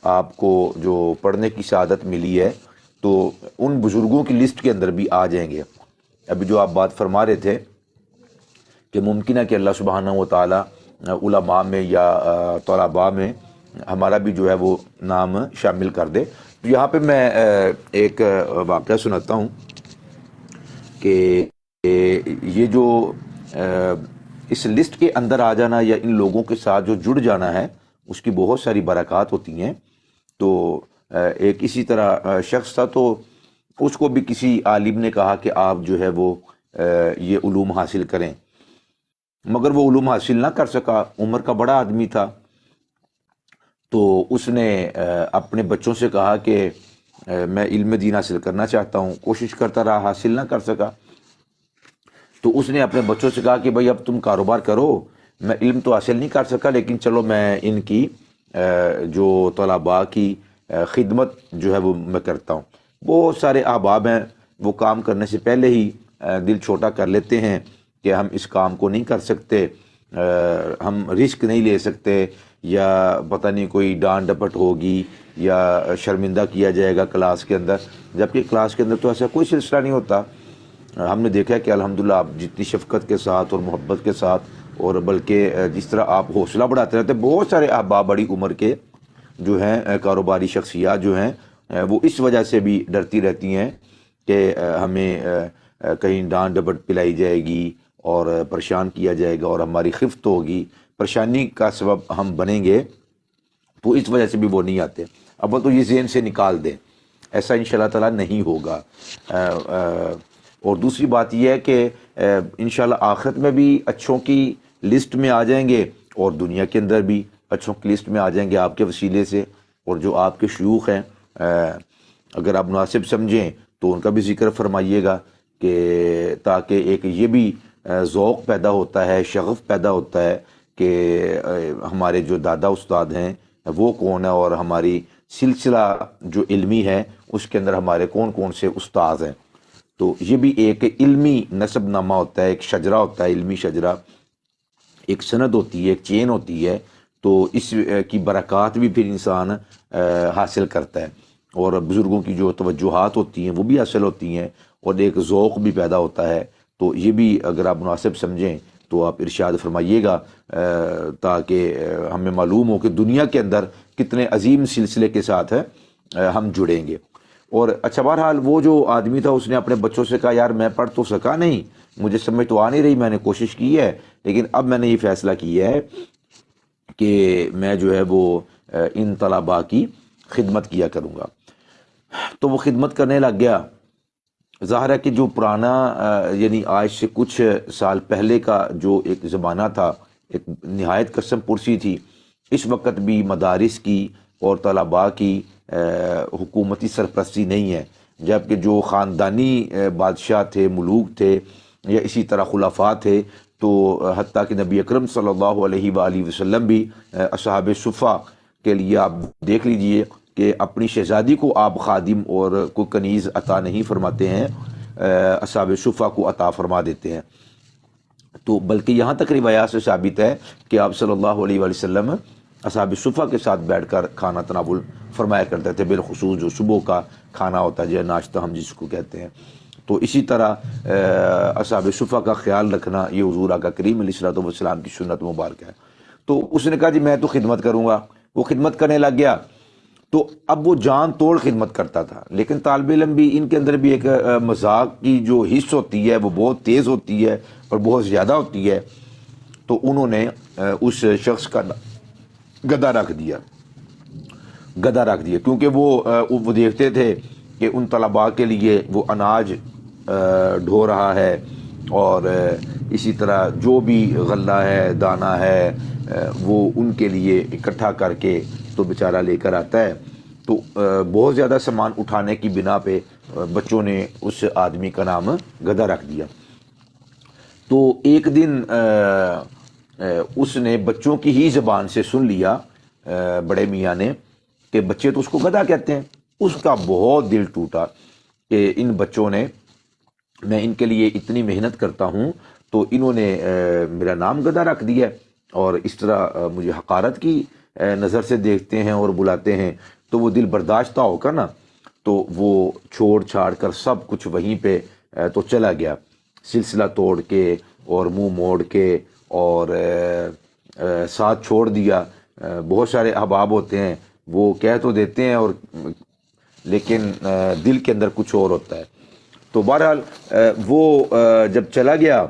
آپ کو جو پڑھنے کی سعادت ملی ہے تو ان بزرگوں کی لسٹ کے اندر بھی آ جائیں گے. ابھی جو آپ بات فرما رہے تھے کہ ممکن ہے کہ اللہ سبحانہ و تعالی علماء میں یا طلباء میں ہمارا بھی جو ہے وہ نام شامل کر دے. تو یہاں پہ میں ایک واقعہ سناتا ہوں کہ یہ جو اس لسٹ کے اندر آ جانا یا ان لوگوں کے ساتھ جو جڑ جانا ہے اس کی بہت ساری برکات ہوتی ہیں. تو ایک اسی طرح شخص تھا, تو اس کو بھی کسی عالم نے کہا کہ آپ جو ہے وہ یہ علوم حاصل کریں, مگر وہ علوم حاصل نہ کر سکا, عمر کا بڑا آدمی تھا. تو اس نے اپنے بچوں سے کہا کہ میں علم دین حاصل کرنا چاہتا ہوں, کوشش کرتا رہا, حاصل نہ کر سکا. تو اس نے اپنے بچوں سے کہا کہ بھائی اب تم کاروبار کرو, میں علم تو حاصل نہیں کر سکا لیکن چلو میں ان کی جو طلباء کی خدمت جو ہے وہ میں کرتا ہوں. بہت سارے احباب ہیں وہ کام کرنے سے پہلے ہی دل چھوٹا کر لیتے ہیں کہ ہم اس کام کو نہیں کر سکتے, ہم رسک نہیں لے سکتے، یا پتہ نہیں کوئی ڈانٹ ڈپٹ ہوگی یا شرمندہ کیا جائے گا کلاس کے اندر، جبکہ کلاس کے اندر تو ایسا کوئی سلسلہ نہیں ہوتا۔ ہم نے دیکھا ہے کہ الحمدللہ آپ جتنی شفقت کے ساتھ اور محبت کے ساتھ، اور بلکہ جس طرح آپ حوصلہ بڑھاتے رہتے ہیں، بہت سارے احباب بڑی عمر کے جو ہیں کاروباری شخصیات جو ہیں وہ اس وجہ سے بھی ڈرتی رہتی ہیں کہ ہمیں کہیں ڈانٹ ڈپٹ پلائی جائے گی اور پریشان کیا جائے گا اور ہماری خفت ہوگی، پریشانی کا سبب ہم بنیں گے، تو اس وجہ سے بھی وہ نہیں آتے۔ اب تو یہ ذہن سے نکال دیں، ایسا انشاءاللہ تعالیٰ نہیں ہوگا۔ اور دوسری بات یہ ہے کہ انشاءاللہ آخرت میں بھی اچھوں کی لسٹ میں آ جائیں گے، اور دنیا کے اندر بھی اچھوں کی لسٹ میں آ جائیں گے آپ کے وسیلے سے۔ اور جو آپ کے شیوخ ہیں اگر آپ مناسب سمجھیں تو ان کا بھی ذکر فرمائیے گا، کہ تاکہ ایک یہ بھی ذوق پیدا ہوتا ہے، شغف پیدا ہوتا ہے کہ ہمارے جو دادا استاد ہیں وہ کون ہے، اور ہماری سلسلہ جو علمی ہے اس کے اندر ہمارے کون کون سے استاد ہیں۔ تو یہ بھی ایک علمی نسب نامہ ہوتا ہے، ایک شجرہ ہوتا ہے، علمی شجرہ، ایک سند ہوتی ہے، ایک چین ہوتی ہے، تو اس کی برکات بھی پھر انسان حاصل کرتا ہے، اور بزرگوں کی جو توجہات ہوتی ہیں وہ بھی حاصل ہوتی ہیں، اور ایک ذوق بھی پیدا ہوتا ہے۔ تو یہ بھی اگر آپ مناسب سمجھیں تو آپ ارشاد فرمائیے گا، تاکہ ہمیں معلوم ہو کہ دنیا کے اندر کتنے عظیم سلسلے کے ساتھ ہم جڑیں گے۔ اور اچھا بہرحال وہ جو آدمی تھا اس نے اپنے بچوں سے کہا یار میں پڑھ تو سکا نہیں، مجھے سمجھ تو آ نہیں رہی، میں نے کوشش کی ہے، لیکن اب میں نے یہ فیصلہ کیا ہے کہ میں جو ہے وہ ان طلباء کی خدمت کیا کروں گا۔ تو وہ خدمت کرنے لگ گیا۔ ظاہر ہے کہ جو پرانا یعنی آج سے کچھ سال پہلے کا جو ایک زمانہ تھا، ایک نہایت قسم پرسی تھی، اس وقت بھی مدارس کی اور طلباء کی حکومتی سرپرستی نہیں ہے، جبکہ جو خاندانی بادشاہ تھے، ملوک تھے، یا اسی طرح خلفاء تھے، تو حتیٰ کہ نبی اکرم صلی اللہ علیہ وآلہ وسلم بھی اصحاب صفہ کے لیے آپ دیکھ لیجئے کہ اپنی شہزادی کو آپ خادم اور کو کنیز عطا نہیں فرماتے ہیں، اصحاب صفہ کو عطا فرما دیتے ہیں۔ تو بلکہ یہاں تک روایات سے ثابت ہے کہ آپ صلی اللہ علیہ وآلہ وسلم اصحاب صفہ کے ساتھ بیٹھ کر کھانا تناول فرمایا کرتے تھے، بالخصوص جو صبح کا کھانا ہوتا ہے، جو ناشتہ ہم جس کو کہتے ہیں۔ تو اسی طرح اصحاب صفہ کا خیال رکھنا یہ حضور آقا کریم علیہ الصلوۃ والسلام کی سنت مبارک ہے۔ تو اس نے کہا جی میں تو خدمت کروں گا، وہ خدمت کرنے لگ گیا۔ تو اب وہ جان توڑ خدمت کرتا تھا، لیکن طالب علم بھی ان کے اندر بھی ایک مذاق کی جو حص ہوتی ہے وہ بہت تیز ہوتی ہے اور بہت زیادہ ہوتی ہے۔ تو انہوں نے اس شخص کا گدھا رکھ دیا، کیونکہ وہ دیکھتے تھے کہ ان طلباء کے لیے وہ اناج ڈھو رہا ہے، اور اسی طرح جو بھی غلہ ہے، دانہ ہے، وہ ان کے لیے اکٹھا کر کے تو بیچارہ لے کر آتا ہے۔ تو بہت زیادہ سامان اٹھانے کی بنا پہ بچوں نے اس آدمی کا نام گدھا رکھ دیا۔ تو ایک دن اس نے بچوں کی ہی زبان سے سن لیا بڑے میاں نے کہ بچے تو اس کو گدھا کہتے ہیں۔ اس کا بہت دل ٹوٹا کہ ان بچوں نے، میں ان کے لیے اتنی محنت کرتا ہوں تو انہوں نے میرا نام گدھا رکھ دیا، اور اس طرح مجھے حقارت کی نظر سے دیکھتے ہیں اور بلاتے ہیں۔ تو وہ دل برداشتہ ہو کر نا، تو وہ چھوڑ چھاڑ کر سب کچھ وہیں پہ تو چلا گیا، سلسلہ توڑ کے اور منہ موڑ کے، اور ساتھ چھوڑ دیا۔ بہت سارے احباب ہوتے ہیں وہ کہہ تو دیتے ہیں، اور لیکن دل کے اندر کچھ اور ہوتا ہے۔ تو بہرحال وہ جب چلا گیا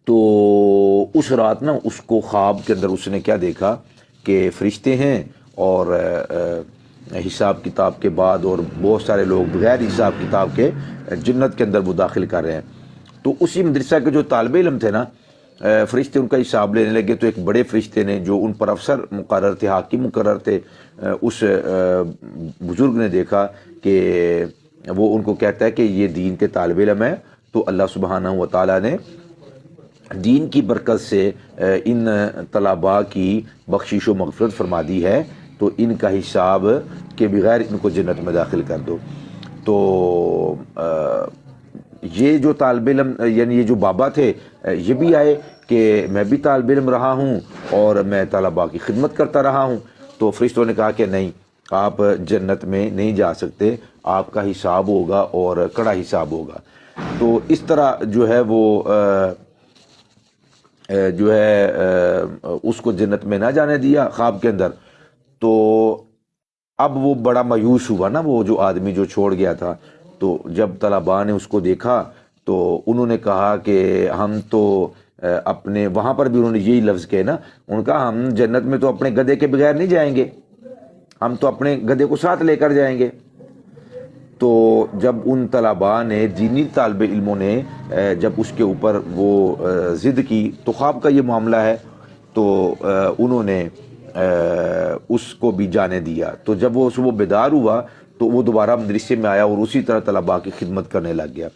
تو اس رات نا اس کو خواب کے اندر اس نے کیا دیکھا کہ فرشتے ہیں، اور حساب کتاب کے بعد اور بہت سارے لوگ بغیر حساب کتاب کے جنت کے اندر وہ داخل کر رہے ہیں۔ تو اسی مدرسہ کے جو طالب علم تھے نا، فرشتے ان کا حساب لینے لگے، تو ایک بڑے فرشتے نے جو ان پر افسر مقرر تھے، حاکم مقرر تھے، اس بزرگ نے دیکھا کہ وہ ان کو کہتا ہے کہ یہ دین کے طالب علم ہے، تو اللہ سبحانہ و تعالیٰ نے دین کی برکت سے ان طلباء کی بخشش و مغفرت فرما دی ہے، تو ان کا حساب کے بغیر ان کو جنت میں داخل کر دو۔ تو یہ جو طالب علم یعنی یہ جو بابا تھے یہ بھی آئے کہ میں بھی طالب علم رہا ہوں اور میں طلباء کی خدمت کرتا رہا ہوں. تو فرشتوں نے کہا کہ نہیں، آپ جنت میں نہیں جا سکتے، آپ کا حساب ہوگا اور کڑا حساب ہوگا. تو اس طرح جو ہے وہ جو ہے اس کو جنت میں نہ جانے دیا خواب کے اندر. تو اب وہ بڑا مایوس ہوا نا، وہ جو آدمی جو چھوڑ گیا تھا. تو جب طلباء نے اس کو دیکھا تو انہوں نے کہا کہ ہم تو اپنے، وہاں پر بھی انہوں نے یہی لفظ کہے نا، ان کا ہم جنت میں تو اپنے گدھے کے بغیر نہیں جائیں گے، ہم تو اپنے گدھے کو ساتھ لے کر جائیں گے. تو جب ان طلباء نے، دینی طالب علموں نے جب اس کے اوپر وہ ضد کی، تو خواب کا یہ معاملہ ہے، تو انہوں نے اس کو بھی جانے دیا. تو جب وہ صبح بیدار ہوا تو وہ دوبارہ مدرسے میں آیا اور اسی طرح طلباء کی خدمت کرنے لگ گیا.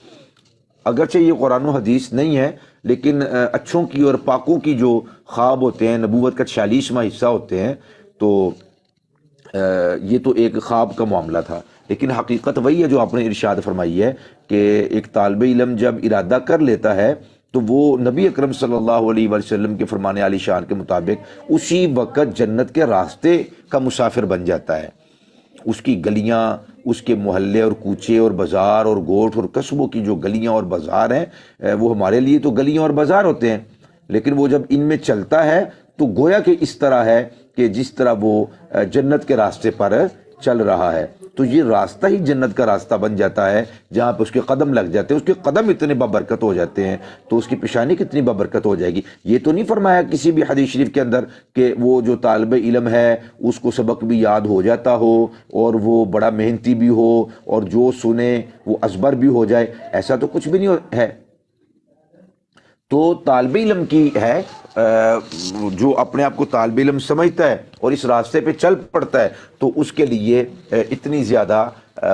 اگرچہ یہ قرآن و حدیث نہیں ہے، لیکن اچھوں کی اور پاکوں کی جو خواب ہوتے ہیں، نبوت کا 46واں حصہ ہوتے ہیں، تو یہ تو ایک خواب کا معاملہ تھا. لیکن حقیقت وہی ہے جو آپ نے ارشاد فرمائی ہے کہ ایک طالب علم جب ارادہ کر لیتا ہے تو وہ نبی اکرم صلی اللہ علیہ وسلم کے فرمان عالی شان کے مطابق اسی وقت جنت کے راستے کا مسافر بن جاتا ہے. اس کی گلیاں، اس کے محلے اور کوچے اور بازار اور گوٹھ اور قصبوں کی جو گلیاں اور بازار ہیں، وہ ہمارے لیے تو گلیاں اور بازار ہوتے ہیں، لیکن وہ جب ان میں چلتا ہے تو گویا کہ اس طرح ہے کہ جس طرح وہ جنت کے راستے پر چل رہا ہے. تو یہ راستہ ہی جنت کا راستہ بن جاتا ہے جہاں پہ اس کے قدم لگ جاتے ہیں. اس کے قدم اتنے بابرکت ہو جاتے ہیں تو اس کی پیشانی کتنی بابرکت ہو جائے گی. یہ تو نہیں فرمایا کسی بھی حدیث شریف کے اندر کہ وہ جو طالب علم ہے اس کو سبق بھی یاد ہو جاتا ہو اور وہ بڑا محنتی بھی ہو اور جو سنے وہ ازبر بھی ہو جائے. ایسا تو کچھ بھی نہیں ہے. تو طالب علم کی ہے جو اپنے آپ کو طالب علم سمجھتا ہے اور اس راستے پہ چل پڑتا ہے تو اس کے لیے اتنی زیادہ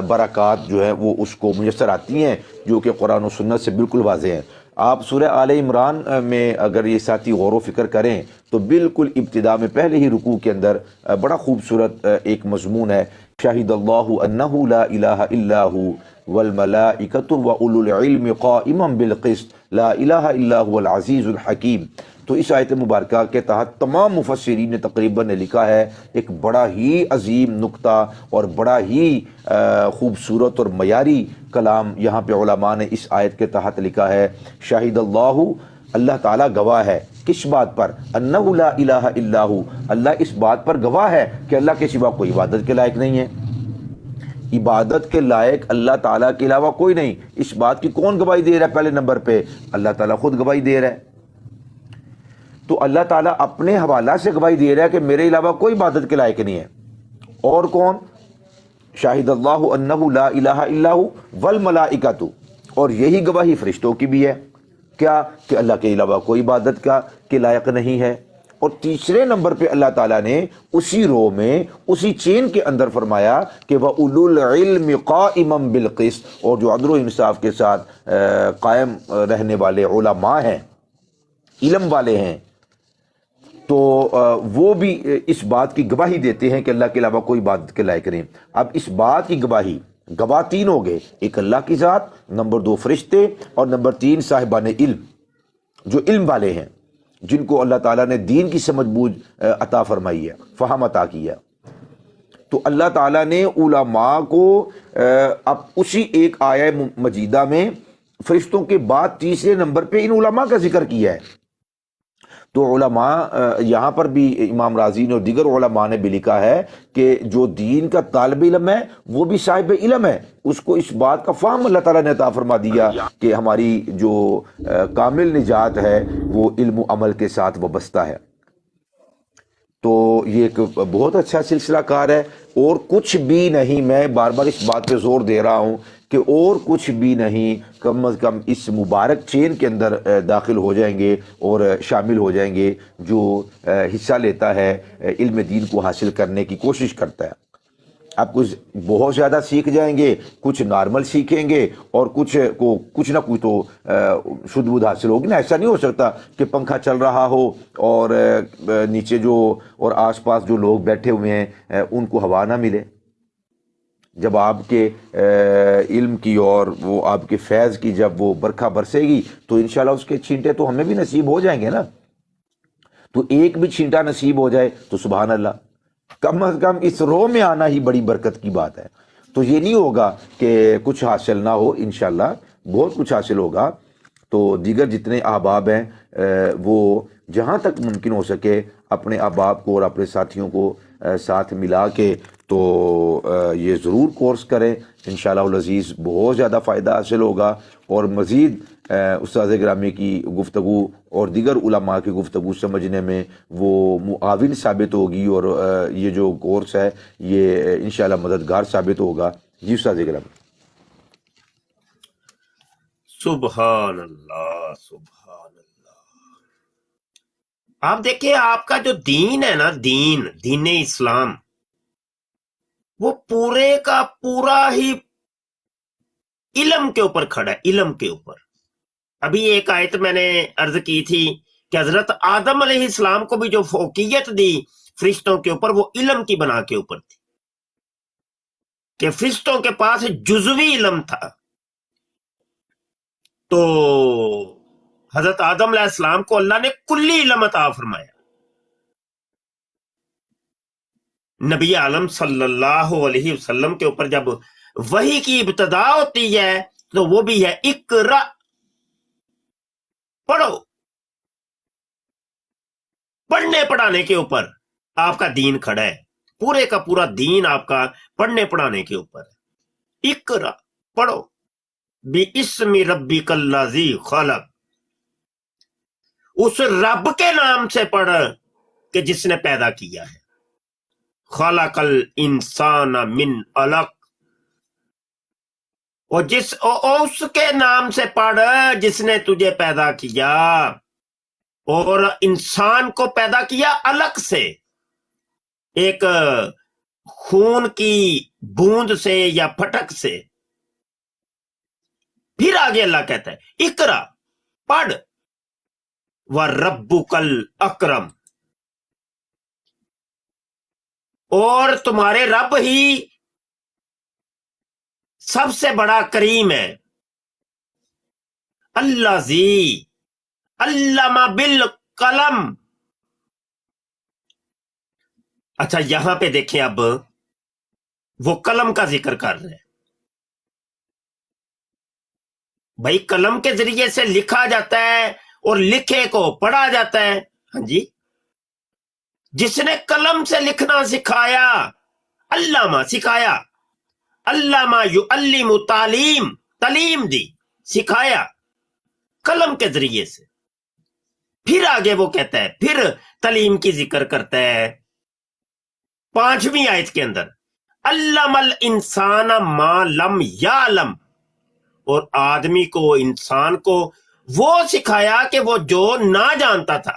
برکات جو ہے وہ اس کو میسر آتی ہیں جو کہ قرآن و سنت سے بالکل واضح ہیں. آپ سورہ آل عمران میں اگر یہ ساتھی غور و فکر کریں تو بالکل ابتدا میں پہلے ہی رکوع کے اندر بڑا خوبصورت ایک مضمون ہے، شاہد اللہ انہ لا الہ الا ہو والملائکۃ واولو العلم قائما بالقسط لا الہ الا هو العزیز الحکیم. تو اس آیت مبارکہ کے تحت تمام مفسرین نے تقریباً لکھا ہے ایک بڑا ہی عظیم نقطہ اور بڑا ہی خوبصورت اور معیاری کلام یہاں پہ علماء نے اس آیت کے تحت لکھا ہے. شاہد اللہ، اللہ تعالیٰ گواہ ہے کس بات پر؟ انہ لا الہ الا ہو، اللہ اس بات پر گواہ ہے کہ اللہ کے سوا کوئی عبادت کے لائق نہیں ہے. عبادت کے لائق اللہ تعالیٰ کے علاوہ کوئی نہیں. اس بات کی کون گواہی دے رہا ہے؟ پہلے نمبر پہ اللہ تعالیٰ خود گواہی دے رہا ہے. تو اللہ تعالیٰ اپنے حوالہ سے گواہی دے رہا ہے کہ میرے علاوہ کوئی عبادت کے لائق نہیں ہے. اور کون؟ شاہد اللہ انہ لا الہ الا ہو والملائکۃ، اور یہی گواہی فرشتوں کی بھی ہے. کیا؟ کہ اللہ کے علاوہ کوئی عبادت کا کے لائق نہیں ہے. اور تیسرے نمبر پہ اللہ تعالیٰ نے اسی رو میں، اسی چین کے اندر فرمایا کہ وَأُولُو الْعِلْمِ قَائِمًا بِالْقِسْطِ، اور جو عدل و انصاف کے ساتھ قائم رہنے والے علماء ہیں، علم والے ہیں، تو وہ بھی اس بات کی گواہی دیتے ہیں کہ اللہ کے علاوہ کوئی عبادت کے لائق نہیں. اب اس بات کی گواہی، گواہ تین ہو گئے، ایک اللہ کی ذات، نمبر دو فرشتے، اور نمبر تین صاحبان علم، جو علم والے ہیں، جن کو اللہ تعالیٰ نے دین کی سمجھ بوجھ عطا فرمائی ہے، فہم عطا کیا. تو اللہ تعالیٰ نے علماء کو اب اسی ایک آیہ مجیدہ میں فرشتوں کے بعد تیسرے نمبر پہ ان علماء کا ذکر کیا ہے. تو علماء یہاں پر بھی امام رازی نے اور دیگر علماء نے بھی لکھا ہے کہ جو دین کا طالب علم ہے وہ بھی صاحب علم ہے. اس کو اس بات کا فہم اللہ تعالیٰ نے عطا فرما دیا کہ ہماری جو کامل نجات ہے وہ علم و عمل کے ساتھ وابستہ ہے. تو یہ ایک بہت اچھا سلسلہ کار ہے. اور کچھ بھی نہیں، میں بار بار اس بات پہ زور دے رہا ہوں کہ اور کچھ بھی نہیں، کم از کم اس مبارک چین کے اندر داخل ہو جائیں گے اور شامل ہو جائیں گے جو حصہ لیتا ہے، علم دین کو حاصل کرنے کی کوشش کرتا ہے. آپ کچھ بہت زیادہ سیکھ جائیں گے، کچھ نارمل سیکھیں گے، اور کچھ نہ کچھ تو شدھ بدھ حاصل ہوگی نا. ایسا نہیں ہو سکتا کہ پنکھا چل رہا ہو اور نیچے جو اور آس پاس جو لوگ بیٹھے ہوئے ہیں ان کو ہوا نہ ملے. جب آپ کے علم کی اور وہ آپ کے فیض کی جب وہ برکھا برسے گی تو انشاءاللہ اس کے چھینٹے تو ہمیں بھی نصیب ہو جائیں گے نا. تو ایک بھی چھینٹا نصیب ہو جائے تو سبحان اللہ، کم از کم اس رو میں آنا ہی بڑی برکت کی بات ہے. تو یہ نہیں ہوگا کہ کچھ حاصل نہ ہو، انشاءاللہ بہت کچھ حاصل ہوگا. تو دیگر جتنے احباب ہیں وہ جہاں تک ممکن ہو سکے اپنے احباب کو اور اپنے ساتھیوں کو ساتھ ملا کے تو یہ ضرور کورس کریں. انشاءاللہ العزیز بہت زیادہ فائدہ حاصل ہوگا، اور مزید استاد گرامی کی گفتگو اور دیگر علماء کی گفتگو سمجھنے میں وہ معاون ثابت ہوگی، اور یہ جو کورس ہے یہ انشاءاللہ مددگار ثابت ہوگا. جی استاد گرامی. سبحان اللہ، سبحان اللہ. آپ دیکھیں آپ کا جو دین ہے نا، دین اسلام، وہ پورے کا پورا ہی علم کے اوپر کھڑا ہے، علم کے اوپر. ابھی ایک آیت میں نے عرض کی تھی کہ حضرت آدم علیہ السلام کو بھی جو فوقیت دی فرشتوں کے اوپر، وہ علم کی بنا کے اوپر تھی، کہ فرشتوں کے پاس جزوی علم تھا. تو حضرت آدم علیہ السلام کو اللہ نے کلی علم عطا فرمایا. نبی عالم صلی اللہ علیہ وسلم کے اوپر جب وحی کی ابتدا ہوتی ہے تو وہ بھی ہے اقرا، پڑھو. پڑھنے پڑھانے کے اوپر آپ کا دین کھڑا ہے، پورے کا پورا دین آپ کا پڑھنے پڑھانے کے اوپر ہے. اقرا، پڑھو. بِاسْمِ رَبِّكَ الَّذِي خَلَقَ، اس رب کے نام سے پڑھ کہ جس نے پیدا کیا ہے. خَلَقَ الْإِنسَانَ مِنْ عَلَقٍ، اور اس کے نام سے پڑھ جس نے تجھے پیدا کیا، اور انسان کو پیدا کیا علق سے، ایک خون کی بوند سے یا پھٹک سے. پھر آگے اللہ کہتا ہے اقرا، پڑھ. وَرَبُّكَ الْأَكْرَمُ، اور تمہارے رب ہی سب سے بڑا کریم ہے. الذی علم بالقلم. اچھا یہاں پہ دیکھیں، اب وہ قلم کا ذکر کر رہے ہیں. بھائی قلم کے ذریعے سے لکھا جاتا ہے اور لکھے کو پڑھا جاتا ہے. ہاں جی، جس نے قلم سے لکھنا سکھایا، علامہ سکھایا. علامہ یعلم، تعلیم دی، سکھایا قلم کے ذریعے سے. پھر آگے وہ کہتا ہے، پھر تعلیم کی ذکر کرتا ہے 5ویں آیت کے اندر، علم الانسان ما لم یعلم، اور آدمی کو، انسان کو وہ سکھایا کہ وہ جو نہ جانتا تھا.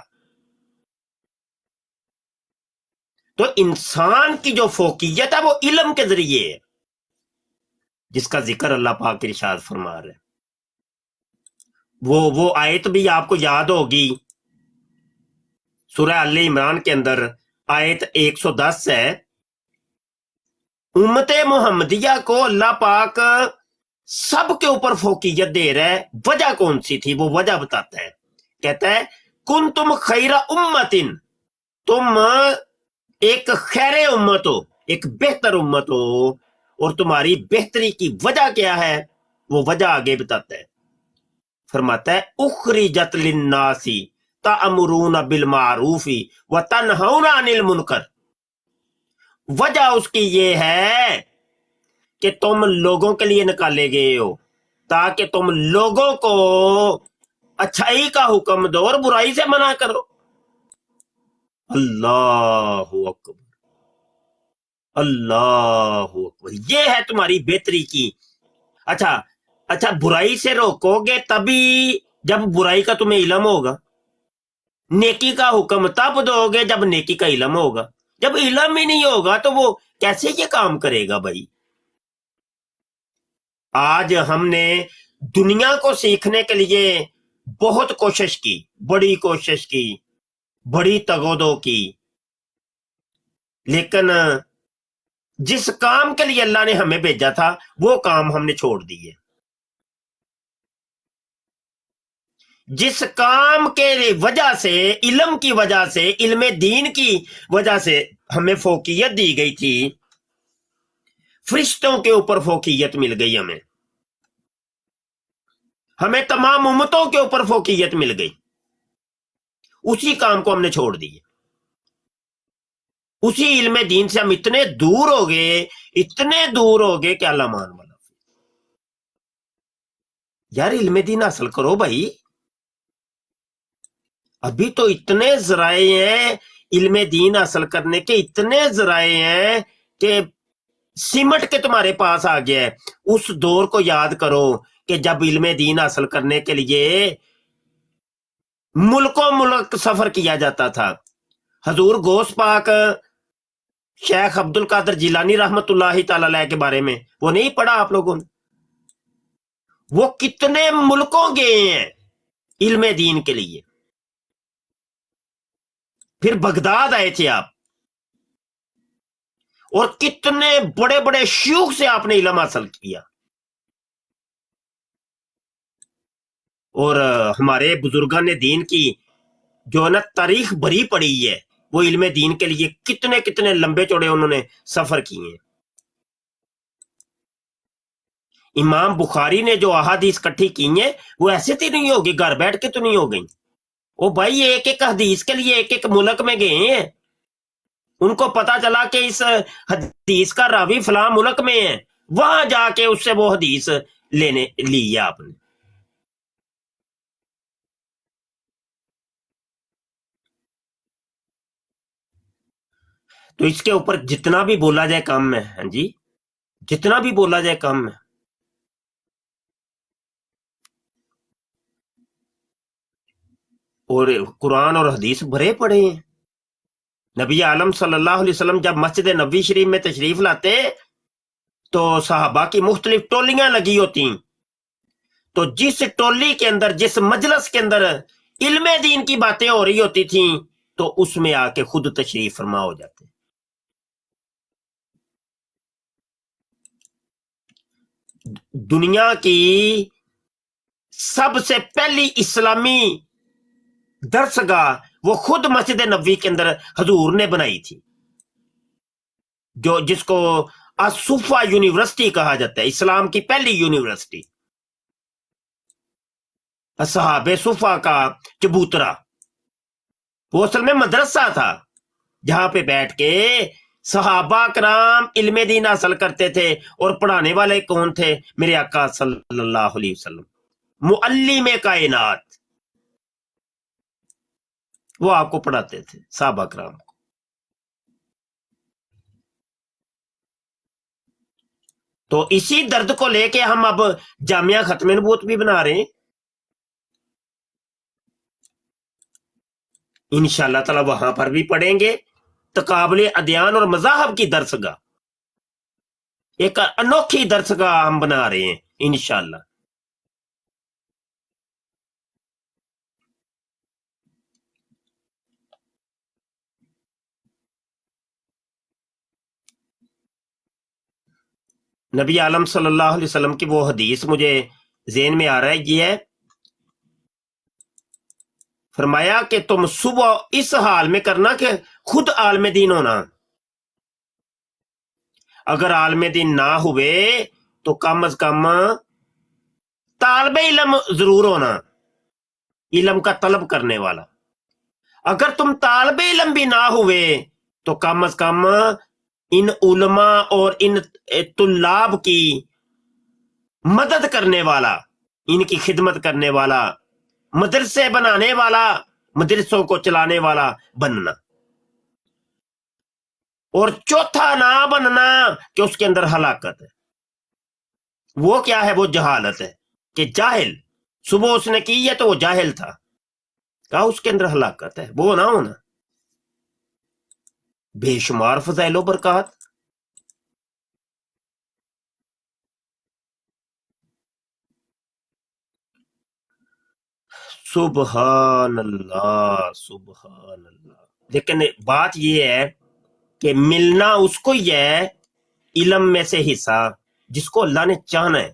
تو انسان کی جو فوقیت ہے وہ علم کے ذریعے ہے، جس کا ذکر اللہ پاک ارشاد فرما رہے ہیں. وہ آیت بھی آپ کو یاد ہوگی، سورہ آل عمران کے اندر آیت 110 ہے. امت محمدیہ کو اللہ پاک سب کے اوپر فوقیت دے رہا ہے. وجہ کون سی تھی؟ وہ وجہ بتاتا ہے. کہتا ہے کنتم خیر امتن، تم ایک خیر امت ہو، ایک بہتر امت ہو. اور تمہاری بہتری کی وجہ کیا ہے؟ وہ وجہ آگے بتاتا ہے. فرماتا ہے اخرجت للناس تأمرون بالمعروف وتنہون عن المنکر. وجہ اس کی یہ ہے کہ تم لوگوں کے لیے نکالے گئے ہو تاکہ تم لوگوں کو اچھائی کا حکم دو اور برائی سے منع کرو. اللہ اکبر، اللہ اکبر. یہ ہے تمہاری بہتری کی. اچھا برائی سے روکو گے تبھی جب برائی کا تمہیں علم ہوگا. نیکی کا حکم تب دو گے جب نیکی کا علم ہوگا. جب علم ہی نہیں ہوگا تو وہ کیسے یہ کام کرے گا بھائی؟ آج ہم نے دنیا کو سیکھنے کے لیے بہت کوشش کی، بڑی کوشش کی، بڑی تگودو کی، لیکن جس کام کے لیے اللہ نے ہمیں بھیجا تھا وہ کام ہم نے چھوڑ دیے. جس کام کے وجہ سے، علم کی وجہ سے، علم دین کی وجہ سے ہمیں فوقیت دی گئی تھی، فرشتوں کے اوپر فوقیت مل گئی ہمیں تمام امتوں کے اوپر فوقیت مل گئی، اسی کام کو ہم نے چھوڑ دیے. اسی علم دین سے ہم اتنے دور ہو گئے کہ اللہ مان والا. یار علم دین حاصل کرو بھائی، ابھی تو اتنے ذرائع ہیں علم دین حاصل کرنے کے، اتنے ذرائع ہیں کہ سمٹ کے تمہارے پاس آ گیا ہے. اس دور کو یاد کرو کہ جب علم دین حاصل کرنے کے لیے ملکوں ملک سفر کیا جاتا تھا. حضور غوث پاک شیخ عبد القادر جیلانی رحمت اللہ تعالی علیہ کے بارے میں وہ نہیں پڑھا آپ لوگوں نے؟ وہ کتنے ملکوں گئے ہیں علم دین کے لیے. پھر بغداد آئے تھے آپ، اور کتنے بڑے بڑے شیوخ سے آپ نے علم حاصل کیا. اور ہمارے بزرگان نے دین کی جو ہے نا تاریخ بھری پڑی ہے، وہ علم دین کے لیے کتنے کتنے لمبے چوڑے انہوں نے سفر کیے ہیں. امام بخاری نے جو احادیث کٹھی کی ہیں وہ ایسے تو نہیں ہوگی، گھر بیٹھ کے تو نہیں ہو گئی. وہ بھائی ایک ایک حدیث کے لیے ایک ایک ملک میں گئے ہیں. ان کو پتا چلا کہ اس حدیث کا راوی فلاں ملک میں ہے، وہاں جا کے اس سے وہ حدیث لی ہے آپ نے. تو اس کے اوپر جتنا بھی بولا جائے کم ہے. ہاں جی، جتنا بھی بولا جائے کم ہے. اور قرآن اور حدیث بھرے پڑے ہیں. نبی عالم صلی اللہ علیہ وسلم جب مسجد نبوی شریف میں تشریف لاتے تو صحابہ کی مختلف ٹولیاں لگی ہوتی، تو جس ٹولی کے اندر، جس مجلس کے اندر علم دین کی باتیں ہو رہی ہوتی تھیں تو اس میں آ کے خود تشریف فرما ہو جاتے. دنیا کی سب سے پہلی اسلامی درسگاہ وہ خود مسجد نبوی کے اندر حضور نے بنائی تھی، جس کو الصفا یونیورسٹی کہا جاتا ہے، اسلام کی پہلی یونیورسٹی. اصحاب صفا کا چبوترا وہ اصل میں مدرسہ تھا جہاں پہ بیٹھ کے صحابہ کرام علم دین حاصل کرتے تھے. اور پڑھانے والے کون تھے؟ میرے آقا صلی اللہ علیہ وسلم، معلم کائنات. وہ آپ کو پڑھاتے تھے صحابہ کرام کو. تو اسی درد کو لے کے ہم اب جامعہ ختم نبوت بھی بنا رہے ہیں. انشاءاللہ تعالی وہاں پر بھی پڑھیں گے تقابل ادیان اور مذاہب کی درسگاہ، ایک انوکھی درسگاہ ہم بنا رہے ہیں انشاءاللہ. نبی عالم صلی اللہ علیہ وسلم کی وہ حدیث مجھے ذہن میں آ رہا ہے، یہ ہے فرمایا کہ تم صبح اس حال میں کرنا کہ خود عالم دین ہونا. اگر عالم دین نہ ہوئے تو کم از کم طالب علم ضرور ہونا، علم کا طلب کرنے والا. اگر تم طالب علم بھی نہ ہوئے تو کم از کم ان علماء اور ان طلاب کی مدد کرنے والا، ان کی خدمت کرنے والا، مدرسے بنانے والا، مدرسوں کو چلانے والا بننا. اور چوتھا نہ بننا کہ اس کے اندر ہلاکت ہے. وہ کیا ہے؟ وہ جہالت ہے کہ جاہل، صبح اس نے کی ہے تو وہ جاہل تھا، کہا اس کے اندر ہلاکت ہے. وہ نہ ہونا. بے شمار فضائل و برکات. سبحان اللہ سبحان اللہ. لیکن بات یہ ہے کہ ملنا اس کو ہی ہے علم میں سے حصہ جس کو اللہ نے چاہنا ہے،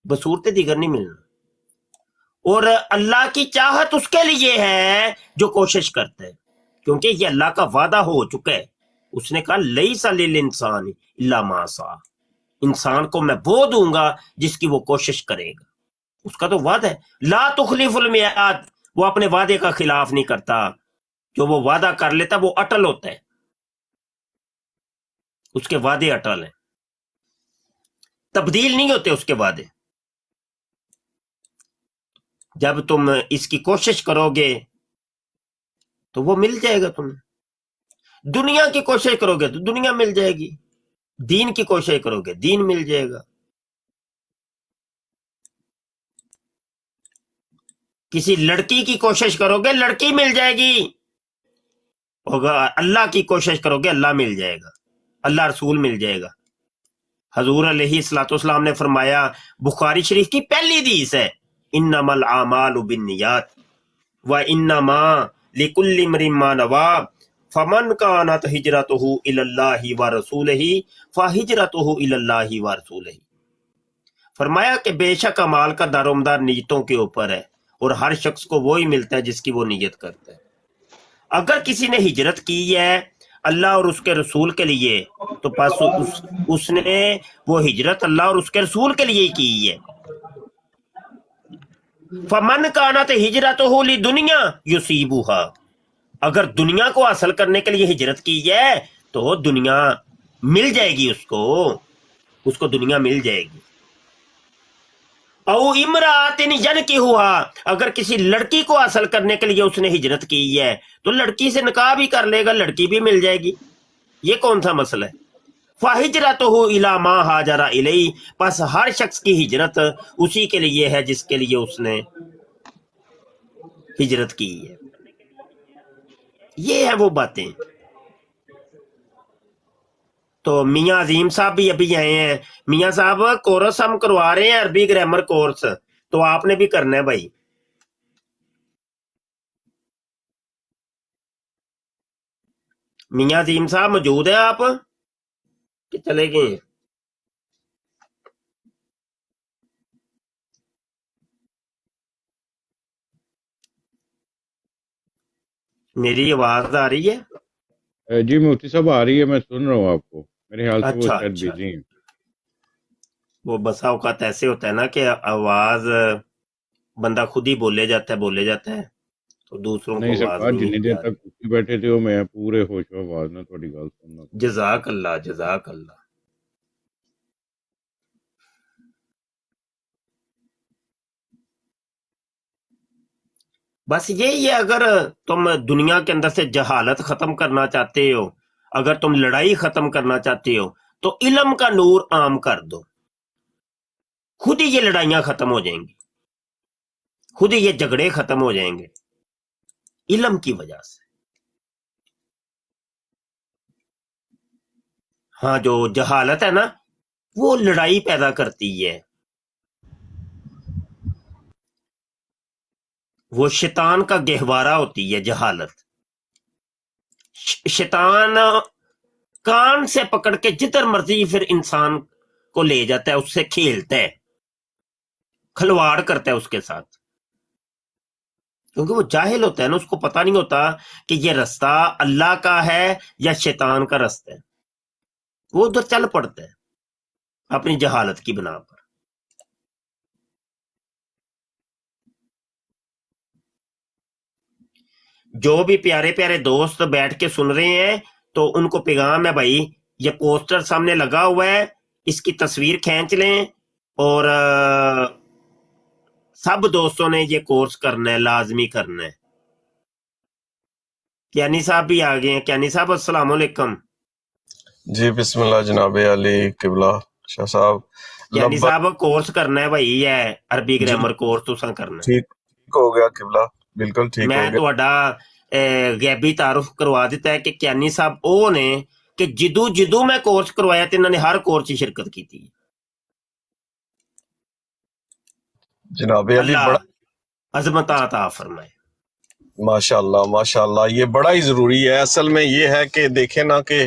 بصورت دیگر نہیں ملنا. اور اللہ کی چاہت اس کے لیے ہے جو کوشش کرتا ہے، کیونکہ یہ اللہ کا وعدہ ہو چکا ہے. اس نے کہا لیس للانسان الا ما سعی، انسان کو میں وہ دوں گا جس کی وہ کوشش کرے گا. اس کا تو وعدہ ہے، لا تخلف المیعاد، وہ اپنے وعدے کا خلاف نہیں کرتا. جو وہ وعدہ کر لیتا وہ اٹل ہوتا ہے، اس کے وعدے اٹل ہیں، تبدیل نہیں ہوتے اس کے وعدے. جب تم اس کی کوشش کرو گے تو وہ مل جائے گا تمہیں. دنیا کی کوشش کرو گے تو دنیا مل جائے گی، دین کی کوشش کرو گے دین مل جائے گا. کسی لڑکی کی کوشش کرو گے لڑکی مل جائے گی، اور اللہ کی کوشش کرو گے اللہ مل جائے گا، اللہ رسول مل جائے گا. حضور علیہ الصلوۃ والسلام نے فرمایا، بخاری شریف کی پہلی حدیث ہے، انما الاعمال بالنیات وانما لکل امرئ ما نوى فمن كانت ہجرته الى اللہ ورسولہ فہجرته الى اللہ ورسولہ. فرمایا کہ بے شک اعمال کا دار و مدار نیتوں کے اوپر ہے، اور ہر شخص کو وہی ملتا ہے جس کی وہ نیت کرتا ہے. اگر کسی نے ہجرت کی ہے اللہ اور اس کے رسول کے لیے تو پس اس نے وہ ہجرت اللہ اور اس کے رسول کے لیے کی ہے. فمن کانت ہجرتہ لدنیا یصیبها، اگر دنیا کو حاصل کرنے کے لیے ہجرت کی ہے تو دنیا مل جائے گی، اس کو دنیا مل جائے گی. او امرأۃ ینکحها، اگر کسی لڑکی کو حاصل کرنے کے لیے اس نے ہجرت کی ہے تو لڑکی سے نکاح بھی کر لے گا، لڑکی بھی مل جائے گی. یہ کون سا مسئلہ ہے؟ فہجرتہ الی ما ہاجر الیہ، پس ہر شخص کی ہجرت اسی کے لیے ہے جس کے لیے اس نے ہجرت کی ہے. یہ ہے وہ باتیں. تو میاں عظیم صاحب بھی ابھی آئے ہیں. میاں صاحب کورس ہم کروا رہے ہیں، عربی گرامر کورس، تو آپ نے بھی کرنا ہے بھائی. میاں عظیم صاحب موجود ہیں آپ کہ چلے گئے؟ میری آواز آ رہی ہے؟ جی مفتی صاحب آ رہی ہے، میں سن رہا ہوں آپ کو. میرے خیال سے وہ اچھا شاید اچھا، بزی ہیں. وہ بسا اوقات ایسے ہوتا ہے نا کہ آواز بندہ خود ہی بولے جاتا ہے تو دوسروں کو نہیں آواز سرکار، نہیں جنی دیر آ رہی. تک کسی بیٹھے تھے وہ میں پورے ہوش و آواز نہ تھوڑی گل سننا. جزاک اللہ جزاک اللہ. بس یہی ہے، اگر تم دنیا کے اندر سے جہالت ختم کرنا چاہتے ہو، اگر تم لڑائی ختم کرنا چاہتے ہو تو علم کا نور عام کر دو، خود ہی یہ لڑائیاں ختم ہو جائیں گی، خود ہی یہ جھگڑے ختم ہو جائیں گے علم کی وجہ سے. ہاں جو جہالت ہے نا وہ لڑائی پیدا کرتی ہے، وہ شیطان کا گہوارہ ہوتی ہے جہالت. شیطان کان سے پکڑ کے جدھر مرضی پھر انسان کو لے جاتا ہے، اس سے کھیلتا ہے، کھلواڑ کرتا ہے اس کے ساتھ، کیونکہ وہ جاہل ہوتا ہے نا، اس کو پتہ نہیں ہوتا کہ یہ رستہ اللہ کا ہے یا شیطان کا رستہ ہے. وہ ادھر چل پڑتا ہے اپنی جہالت کی بنا پر. جو بھی پیارے پیارے دوست بیٹھ کے سن رہے ہیں تو ان کو پیغام ہے بھائی، یہ پوسٹر سامنے لگا ہوا ہے، اس کی تصویر کھینچ لیں، اور سب دوستوں نے یہ کورس کرنا ہے، لازمی کرنا ہے. کیانی صاحب بھی آ گئے ہیں. کیانی صاحب السلام علیکم. جی بسم اللہ جناب علی قبلہ شاہ صاحب. کیانی صاحب کورس کرنا ہے بھائی، ہے عربی گرامر کورس تساں کرنا ہے. ٹھیک ہو گیا قبلہ، بالکل ٹھیک ہو میں گیا. تہاڈا غیبی تعارف کروا دیتا ہے کہ کیانی صاحب وہ نے کہ جدو میں کورس کروایا تو انہوں نے ہر کورس کی شرکت کی تھی. جناب علی اللہ بڑا عظمت عطا فرمائے. ماشاء اللہ یہ بڑا ہی ضروری ہے. اصل میں یہ ہے کہ دیکھیں نا کہ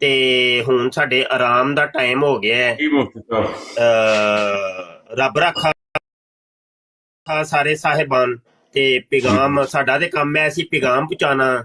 ਤੇ ਹੁਣ ਸਾਡੇ ਆਰਾਮ ਦਾ ਟਾਈਮ ਹੋ ਗਿਆ ਹੈ। ਜੀ ਮੁਫਤੀ ਸਾਹਿਬ, ਰੱਬ ਰੱਖਾ ਸਾਰੇ ਸਾਹਿਬਾਨ। ਤੇ ਪੈਗਾਮ ਸਾਡਾ ਤੇ ਕੰਮ ਹੈ ਅਸੀਂ ਪੈਗਾਮ ਪਹੁੰਚਾਣਾ,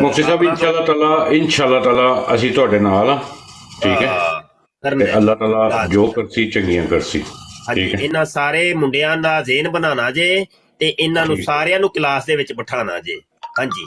ਮੁਫਤੀ ਸਾਹਿਬ ਇਨਸ਼ਾਅੱਲਾ ਤਾਲਾ ਅਸੀਂ ਤੁਹਾਡੇ ਨਾਲ ਆ, ਠੀਕ ਹੈ, ਤੇ ਅੱਲਾਹ ਤਾਲਾ ਜੋ ਕਰਸੀ ਚੰਗੀਆਂ ਕਰਸੀ। ਹਾਂਜੀ, ਇਹਨਾਂ ਸਾਰੇ ਮੁੰਡਿਆਂ ਦਾ ਜ਼ੇਨ ਬਣਾਉਣਾ ਜੇ ਤੇ ਇਹਨਾਂ ਨੂੰ ਸਾਰਿਆਂ ਨੂੰ ਕਲਾਸ ਦੇ ਵਿੱਚ ਬਿਠਾਣਾ ਜੇ। ਹਾਂਜੀ,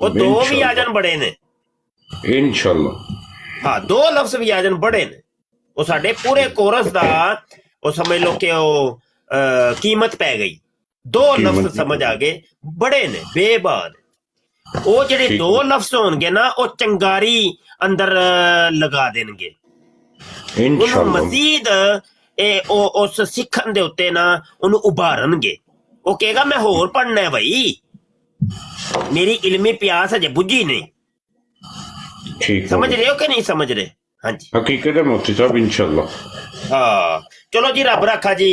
ਉਹ 2 ਵੀ ਆ ਜਾਣ ਬੜੇ ਨੇ ਇਨਸ਼ਾਅੱਲਾ। ਹਾਂ, 2 ਲਫ਼ਜ਼ ਵੀ ਆ ਜਾਣ ਬੜੇ ਨੇ, ਉਹ ਸਾਡੇ ਪੂਰੇ ਕੋਰਸ ਦਾ ਉਹ ਸਮਝ ਲਓ ਕਿ ਉਹ ਕੀਮਤ ਪੈ ਗਈ। 2 ਲਫ਼ਜ਼ ਸਮਝ ਆ ਗਏ ਬੜੇ ਨੇ ਬੇਬਾਦ। ਉਹ ਜਿਹੜੇ 2 ਲਫ਼ਜ਼ ਹੋਣਗੇ ਨਾ ਉਹ ਚੰਗਾਰੀ ਅੰਦਰ ਲਗਾ ਦੇਣਗੇ ਉਹਨੂੰ ਮਜ਼ੀਦ। ਉਸ ਸਿੱਖਣ ਦੇ ਉੱਤੇ ਨਾ ਉਹਨੂੰ ਉਭਾਰਨਗੇ। ਉਹ ਕਹੇਗਾ ਮੈਂ ਹੋਰ ਪੜ੍ਹਨਾ ਹੈ ਭਾਈ, ਮੇਰੀ ਇਲਮੀ ਪਿਆਸ ਅਜੇ ਬੁੱਝੀ ਨਹੀਂ। ਸਮਝ ਰਹੇ ਹੋ ਕਿ ਨਹੀਂ ਸਮਝ ਰਹੇ? ਹਾਂਜੀ, ਹਕੀਕਤ ਹੈ ਮੁਫਤੀ ਸਾਹਿਬ, ਇਨਸ਼ਾਅੱਲਾ। ਹਾਂ ਚਲੋ ਜੀ, ਰੱਬ ਰੱਖਾ ਜੀ।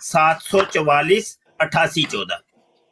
744 8814।